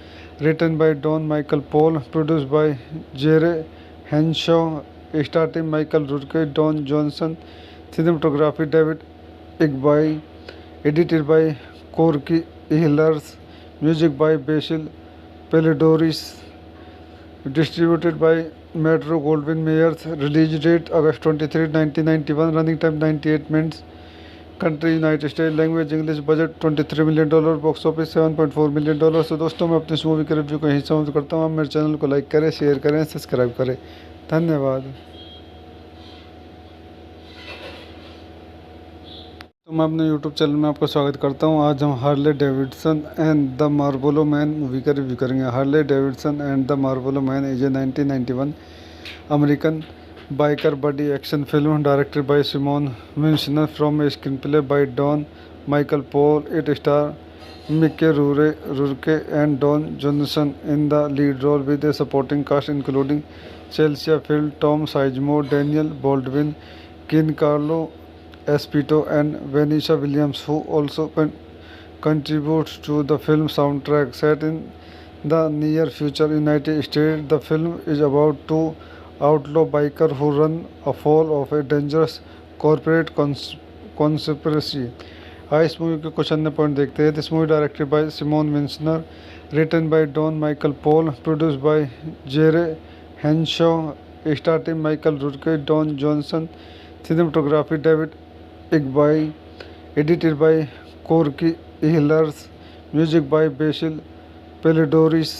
written by Don Michael Paul, produced by Jere Henshaw, starting Michael Rourke, Don Johnson, cinematography David इग्बाई, edited by Corky हिलर्स, music by Basil Poledouris, distributed by Metro Goldwyn Mayers. Release date August 23, 1991, running time 98 minutes. Country United State, language English, budget $23 million, box office $7.4 million. तो दोस्तों मैं अपनी इस मूवी के रिव्यू को यहीं समाप्त करता हूँ। आप मेरे चैनल को लाइक करें, शेयर करें, सब्सक्राइब करें। धन्यवाद। तो मैं अपने यूट्यूब चैनल में आपका स्वागत करता हूँ। आज हम Harley Davidson and the Marlboro man movie का रिव्यू करेंगे। Harley Davidson and the Marlboro man is a 1991 American biker buddy action film directed by Simon Winsner from a screenplay by Don Michael Paul. It stars Mickey Rourke and Don Johnson in the lead role with a supporting cast including Chelsea Field, Tom Sizemore, Daniel Baldwin, Giancarlo Esposito and Vanessa Williams, who also contributes to the film soundtrack. Set in the near future United States, the film is about two outlaw biker who run afoul of a dangerous corporate conspiracy. इस मूवी के कुछ अन्य पॉइंट देखते हैं। This movie directed by Simon Wincer, written by Don Michael Paul, produced by Jere Henshaw, starting Michael Rourke, Don Johnson, cinematography David इग्बाई, edited by Corky हिलर्स, music by Basil Poledouris,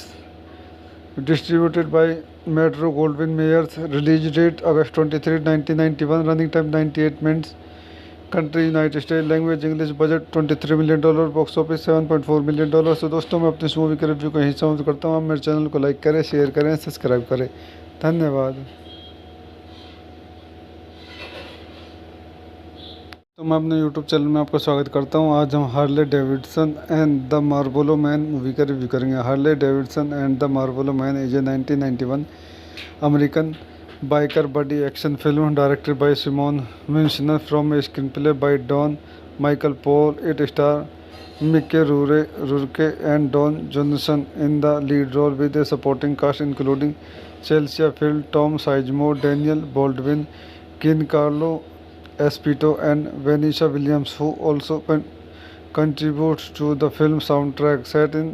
distributed by Metro Goldwyn Mayers. Release date August 23, 1991, running time 98 minutes. Country United State, language English, budget $23 million, box office $7.4 million. तो दोस्तों मैं अपनी इस मूवी के रिव्यू को यहीं समाप्त करता हूँ। आप मेरे चैनल को लाइक करें, शेयर करें, सब्सक्राइब करें। धन्यवाद। तो मैं अपने यूट्यूब चैनल में आपका स्वागत करता हूँ। आज हम Harley Davidson and the Marlboro man movie का रिव्यू करेंगे। Harley Davidson and the Marlboro man is a 1991 American biker buddy action film directed by Simon Winsner from a screenplay by Don Michael Paul. It stars Mickey Rourke and Don Johnson in the lead role with a supporting cast including Chelsea Field, Tom Sizemore, Daniel Baldwin, Giancarlo Esposito and Vanessa Williams, who also contributes to the film soundtrack. Set in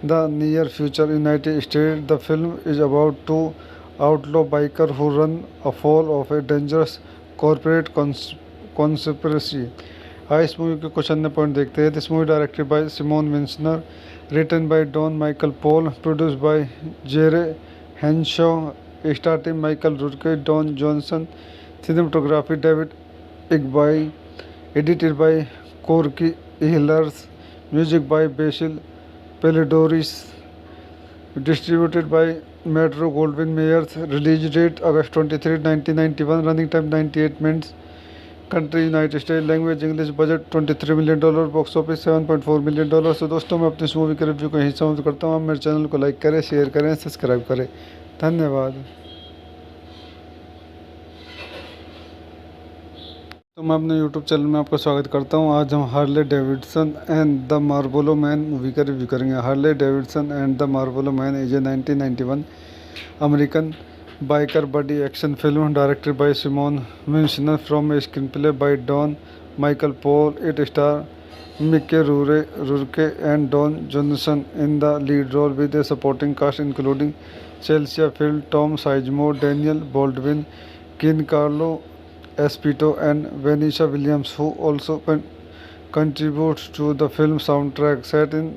the near future United States, the film is about two outlaw bikers who run afoul of a dangerous corporate conspiracy. आइए इस मूवी के कुछ अन्य पॉइंट देखते हैं. This movie directed by Simon Wincer, written by Don Michael Paul, produced by Jere Henshaw, starting Michael Rourke, Don Johnson, cinematography David Igbai, edited by Corky Ehlers, music by Basil Pelidoris, distributed by Metro Goldwyn Mayers, release date August 23, 1991, running time 98 minutes, country United States, language English, budget $23 million, box office $7.4 million. तो दोस्तों मैं अपनी इस मूवी के रिव्यू को यहीं समाप्त करता हूँ. आप मेरे चैनल को लाइक करें, शेयर करें, सब्सक्राइब करें. धन्यवाद. तो मैं अपने YouTube चैनल में आपका स्वागत करता हूं. आज हम Harley Davidson and the Marlboro man movie का रिव्यू करेंगे. Harley Davidson and the Marlboro man is a 1991 American biker buddy action film directed by Simon Wincer from a screen play by Don Michael Paul. It star Mickey Rourke and Don Johnson in the lead role with a supporting cast including Chelsea Field, Tom Sizemore, Daniel Baldwin, Giancarlo Espito and Vanessa Williams, who also contributes to the film soundtrack. Set in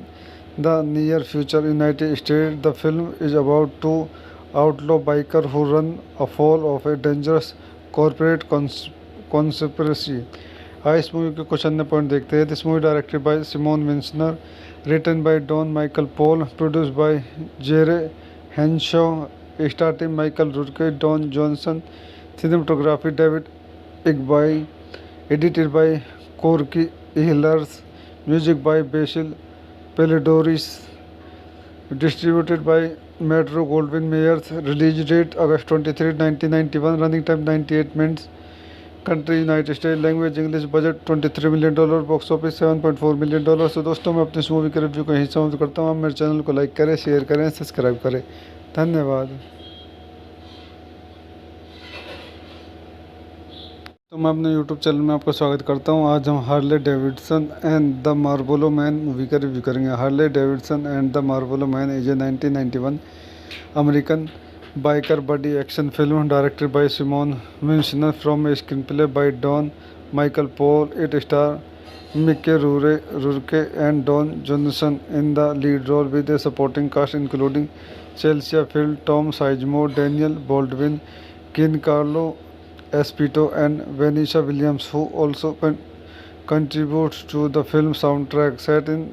the near future United States, the film is about two outlaw bikers who run afoul of a dangerous corporate conspiracy. आइए इस मूवी के कुछ अन्य पॉइंट देखते हैं. This movie directed by Simon Wincer, written by Don Michael Paul, produced by Jere Henshaw, starting Michael Rourke, Don Johnson, cinematography David Igbai, edited by Corky Ehlers, music by Basil Pelidoris, distributed by Metro Goldwyn Mayers, release date August 23, 1991, running time 98 minutes, country United States, language English, budget $23 million, box office $7.4 million. तो दोस्तों मैं अपनी इस मूवी के रिव्यू को यहीं समाप्त करता हूँ. आप मेरे चैनल को लाइक करें, शेयर करें, सब्सक्राइब करें. धन्यवाद. तो मैं अपने YouTube चैनल में आपका स्वागत करता हूं. आज हम Harley Davidson and the Marlboro man movie का रिव्यू करेंगे. Harley Davidson and the Marlboro man is a 1991 American biker buddy action film directed by Simon Wincer from a screen play by Don Michael Paul. It star Mickey Rourke and Don Johnson in the lead role with a supporting cast including Chelsea Field, Tom Sizemore, Daniel Baldwin, Giancarlo Espito and Vanessa Williams, who also contributes to the film soundtrack. Set in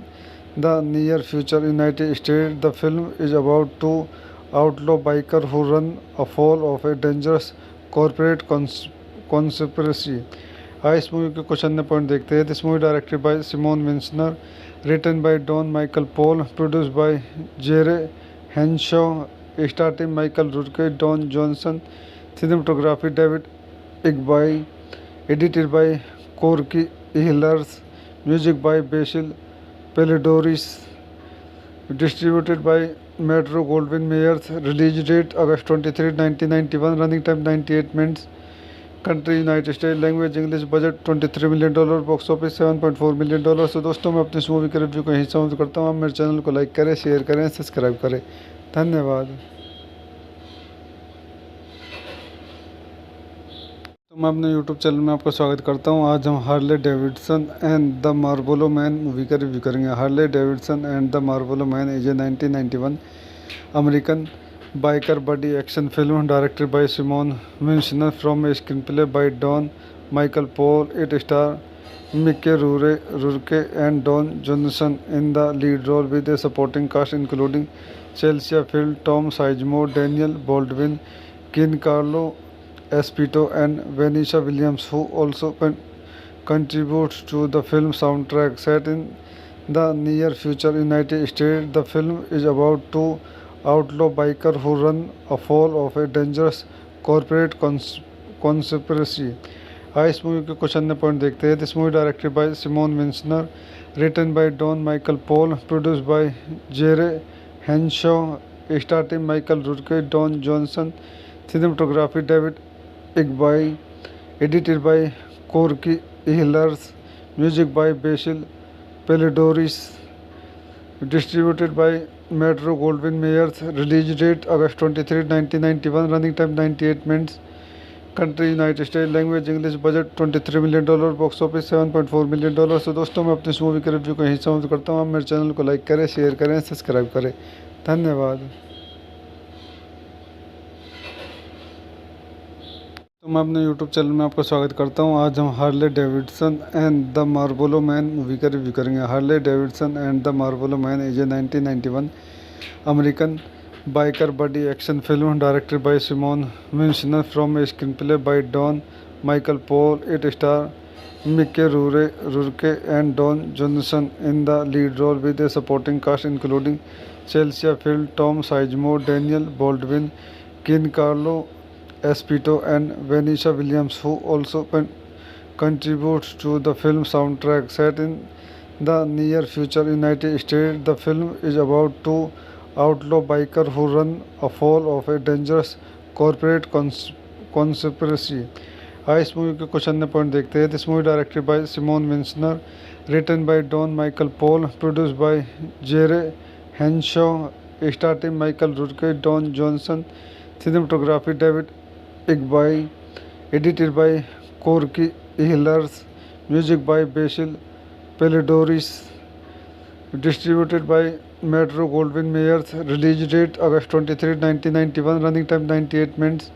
the near future United States, the film is about two outlaw bikers who run afoul of a dangerous corporate conspiracy. आइए इस मूवी के कुछ अन्य पॉइंट देखते हैं. This movie directed by Simon Wincer, written by Don Michael Paul, produced by Jere Henshaw, starting Michael Rourke, Don Johnson, cinematography David Igbai, edited by Corky Ehlers, music by Basil Pelidoris, distributed by Metro Goldwyn Mayers, release date August 23, 1991, running time 98 minutes, country United States, language English, budget $23 million, box office $7.4 million. तो दोस्तों मैं अपनी इस मूवी के रिव्यू को यहीं समाप्त करता हूँ. आप मेरे चैनल को लाइक करें, शेयर करें, सब्सक्राइब करें. धन्यवाद. तो मैं अपने YouTube चैनल में आपका स्वागत करता हूं. आज हम Harley Davidson and the Marlboro man movie का रिव्यू करेंगे. Harley Davidson and the Marlboro man is a 1991 American biker buddy action film directed by Simon Wincer from a screen play by Don Michael Paul. It star Mickey Rourke and Don Johnson in the lead role with a supporting cast including Chelsea Field, Tom Sizemore, Daniel Baldwin, Giancarlo Espito and Vanessa Williams, who also contributes to the film soundtrack. Set in the near future United States, the film is about two outlaw bikers who run afoul of a dangerous corporate conspiracy. आइए इस मूवी के कुछ अन्य पॉइंट देखते हैं. This movie directed by Simon Wincer, written by Don Michael Paul, produced by Jere Henshaw, starting Michael Rourke, Don Johnson, cinematography David Igbai, edited by Corky Ehlers, music by Basil Pelidori's, distributed by Metro Goldwyn Mayers. Release date August 23, 1991. Running time 98 minutes. Country United States. Language English. Budget $23 million. Box office $7.4 million। तो दोस्तों मैं अपने इस मूवी के रिव्यू को यहीं समाप्त करता हूँ। आप मेरे चैनल को लाइक करें, शेयर करें, सब्सक्राइब करें। धन्यवाद। तो मैं अपने YouTube चैनल में आपका स्वागत करता हूं। आज हम Harley Davidson and the Marlboro man movie का रिव्यू करेंगे। Harley Davidson and the Marlboro man is a 1991 American biker buddy action film directed by Simon Wincer from a screen play by Don Michael Paul. It star Mickey Rourke and Don Johnson in the lead role with a supporting cast including Chelsea Field, Tom Sizemore, Daniel Baldwin, Giancarlo Esposito and Vanessa Williams, who also contributes to the film soundtrack. Set in the near future United States, the film is about two outlaw bikers who run afoul of a dangerous corporate conspiracy. इस मूवी के कुछ अन्य पॉइंट देखते हैं। This movie directed by Simon Wincer, written by Don Michael Paul, produced by Jere Henshaw, starting Michael Rourke, Don Johnson, cinematography David Igby, edited by Corky Ehlers, music by Basil Pelidoris, distributed by Metro Goldwyn Mayers. Release date August 23, 1991. Running time 98 minutes.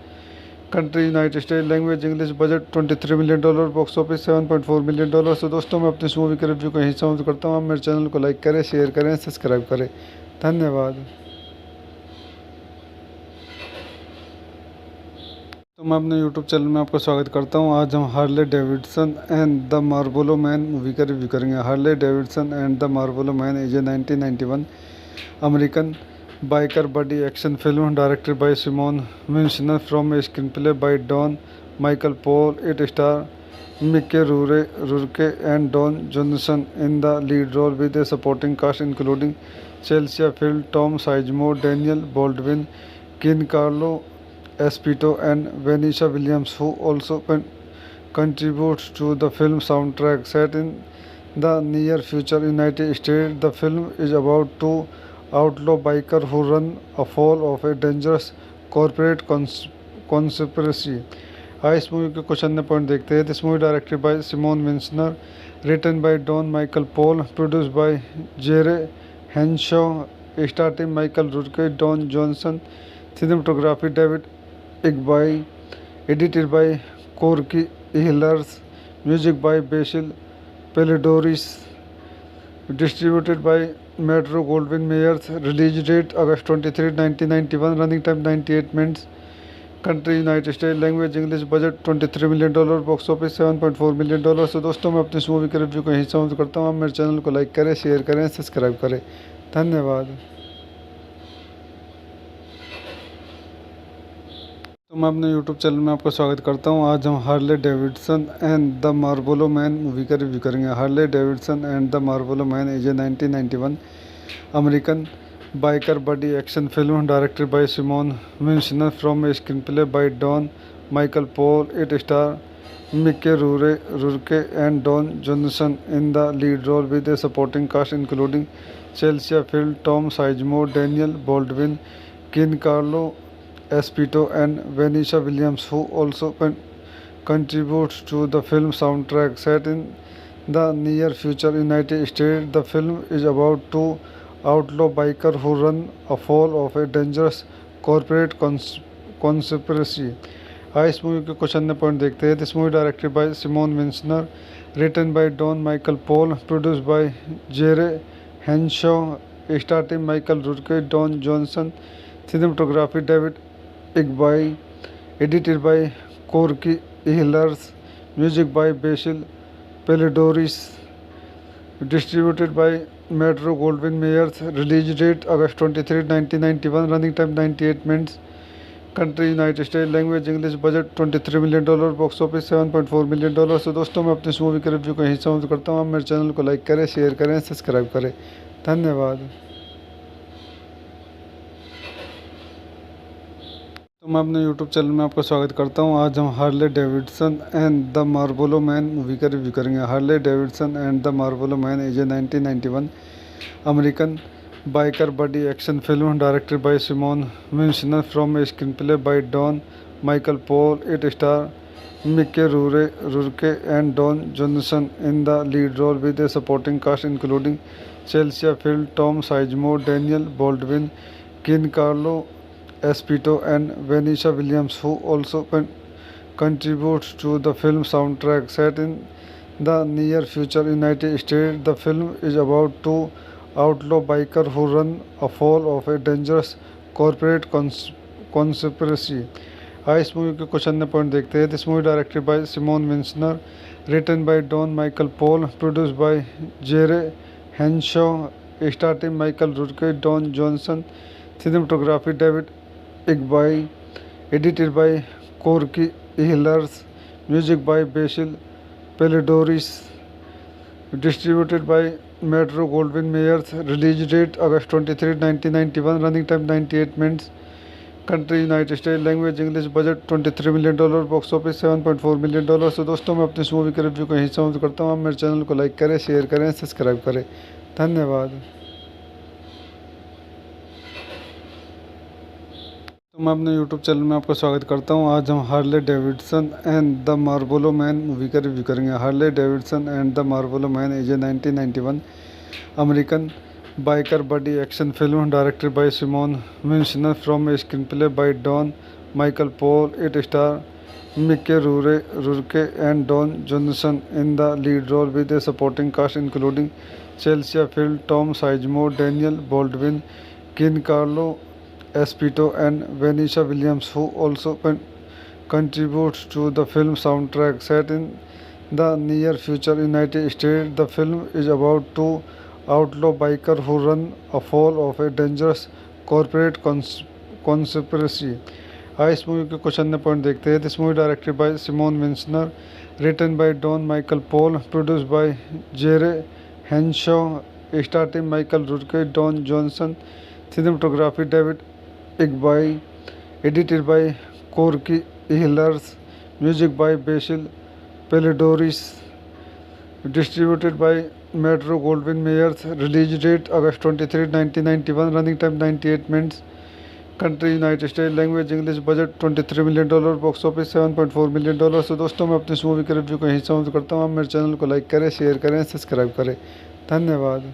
Country United States. Language English. Budget $23 million. Box office $7.4 million। तो दोस्तों मैं अपने इस मूवी के रिव्यू को यहीं समाप्त करता हूँ। आप मेरे चैनल को लाइक करें, शेयर करें, सब्सक्राइब करें। धन्यवाद। तो मैं अपने YouTube चैनल में आपका स्वागत करता हूं। आज हम Harley Davidson and the Marlboro man movie का रिव्यू करेंगे। Harley Davidson and the Marlboro man is a 1991 American biker buddy action film directed by Simon Wincer from a screen play by Don Michael Paul. It star Mickey Rourke and Don Johnson in the lead role with a supporting cast including Chelsea Field, Tom Sizemore, Daniel Baldwin, Giancarlo Esposito and Vanessa Williams, who also contributes to the film soundtrack. Set in the near future United States, the film is about two outlaw bikers who run afoul of a dangerous corporate conspiracy. इस मूवी के कुछ अन्य पॉइंट देखते हैं। This movie directed by Simon Wincer, written by Don Michael Paul, produced by Jere Henshaw, starting Michael Rourke, Don Johnson, cinematography David Igby, edited by Corky Ehlers, music by Basil Pelidoris, distributed by Metro Goldwyn Mayers. Release date August 23, 1991. Running time 98 minutes. Country United States. Language English. Budget $23 million. Box office $7.4 million। तो दोस्तों मैं अपने इस मूवी के रिव्यू को यहीं समाप्त करता हूँ। आप मेरे चैनल को लाइक करें, शेयर करें, सब्सक्राइब करें। धन्यवाद। तो मैं अपने YouTube चैनल में आपका स्वागत करता हूं। आज हम Harley Davidson and the Marlboro man movie का रिव्यू करेंगे। Harley Davidson and the Marlboro man is a 1991 American biker buddy action film directed by Simon Wincer from a screen play by Don Michael Paul. It star Mickey Rourke and Don Johnson in the lead role with a supporting cast including Chelsea Field, Tom Sizemore, Daniel Baldwin, Giancarlo Esposito and Vanessa Williams, who also contributes to the film soundtrack. Set in the near future United States, the film is about two outlaw bikers who run afoul of a dangerous corporate conspiracy. इस मूवी के कुछ अन्य पॉइंट देखते हैं। This movie directed by Simon Wincer, written by Don Michael Paul, produced by Jere Henshaw, starting Michael Rourke, Don Johnson, cinematography David Igby, edited by Corky Ehlers, music by Basil Pelidoris, distributed by Metro Goldwyn Mayers. Release date August 23, 1991. Running time 98 minutes. Country United States. Language English. Budget $23 million. Box office $7.4 million। तो दोस्तों मैं अपने इस मूवी के रिव्यू को यहीं समाप्त करता हूँ। आप मेरे चैनल को लाइक करें, शेयर करें, सब्सक्राइब करें। धन्यवाद। तो मैं अपने यूट्यूब चैनल में आपका स्वागत करता हूं। आज हम Harley Davidson and the Marlboro man movie का रिव्यू करेंगे। Harley Davidson and the Marlboro man is a 1991 American biker buddy action film directed by Simon Wincer from a screen play by Don Michael Paul. It star Mickey Rourke and Don Johnson in the lead role with a supporting cast including Chelsea Field, Tom Sizemore, Daniel Baldwin, Giancarlo Esposito and Vanessa Williams, who also contributes to the film soundtrack. Set in the near future United States, the film is about two outlaw bikers who run afoul of a dangerous corporate conspiracy. इस मूवी के कुछ अन्य पॉइंट देखते हैं। This movie directed by Simon Wincer, written by Don Michael Paul, produced by Jere Henshaw, starting Michael Rourke, Don Johnson, cinematography David इग्बाई, edited by Corky हिलर्स, music by Basil Poledouris, distributed by Metro Goldwyn Mayers. Release date August 23, 1991, running time 98 minutes. Country United State, language English, budget $23 million, box office $7.4 million. तो दोस्तों मैं अपनी इस मूवी के रिव्यू को यहीं समाप्त करता हूँ। आप मेरे चैनल को लाइक करें, शेयर करें, सब्सक्राइब करें। धन्यवाद। तो मैं अपने यूट्यूब चैनल में आपका स्वागत करता हूँ। आज हम Harley Davidson and the Marlboro man movie का रिव्यू करेंगे। Harley Davidson and the Marlboro man is a 1991 American biker buddy action film directed by Simon Winchester from a screenplay by Don Michael Paul. It stars Mickey Rourke and Don Johnson in the lead role with a supporting cast including Chelsea Field, Tom Sizemore, Daniel Baldwin, Giancarlo Esposito and Vanessa Williams, who also contributes to the film soundtrack. Set in the near future United States, the film is about two outlaw biker who run afoul of a dangerous corporate conspiracy. इस मूवी के कुछ अन्य पॉइंट देखते हैं। This movie directed by Simon Wincer, written by Don Michael Paul, produced by Jere Henshaw, starting Michael Rourke, Don Johnson, cinematography David इग्बाई, edited by Corky हिलर्स, music by Basil Poledouris, distributed by Metro Goldwyn Mayers. Release date August 23, 1991, running time 98 minutes. Country United State, language English, budget $23 million, box office $7.4 million. तो दोस्तों मैं अपनी इस मूवी के रिव्यू को यहीं समाप्त करता हूँ। आप मेरे चैनल को लाइक करें, शेयर करें, सब्सक्राइब करें। धन्यवाद।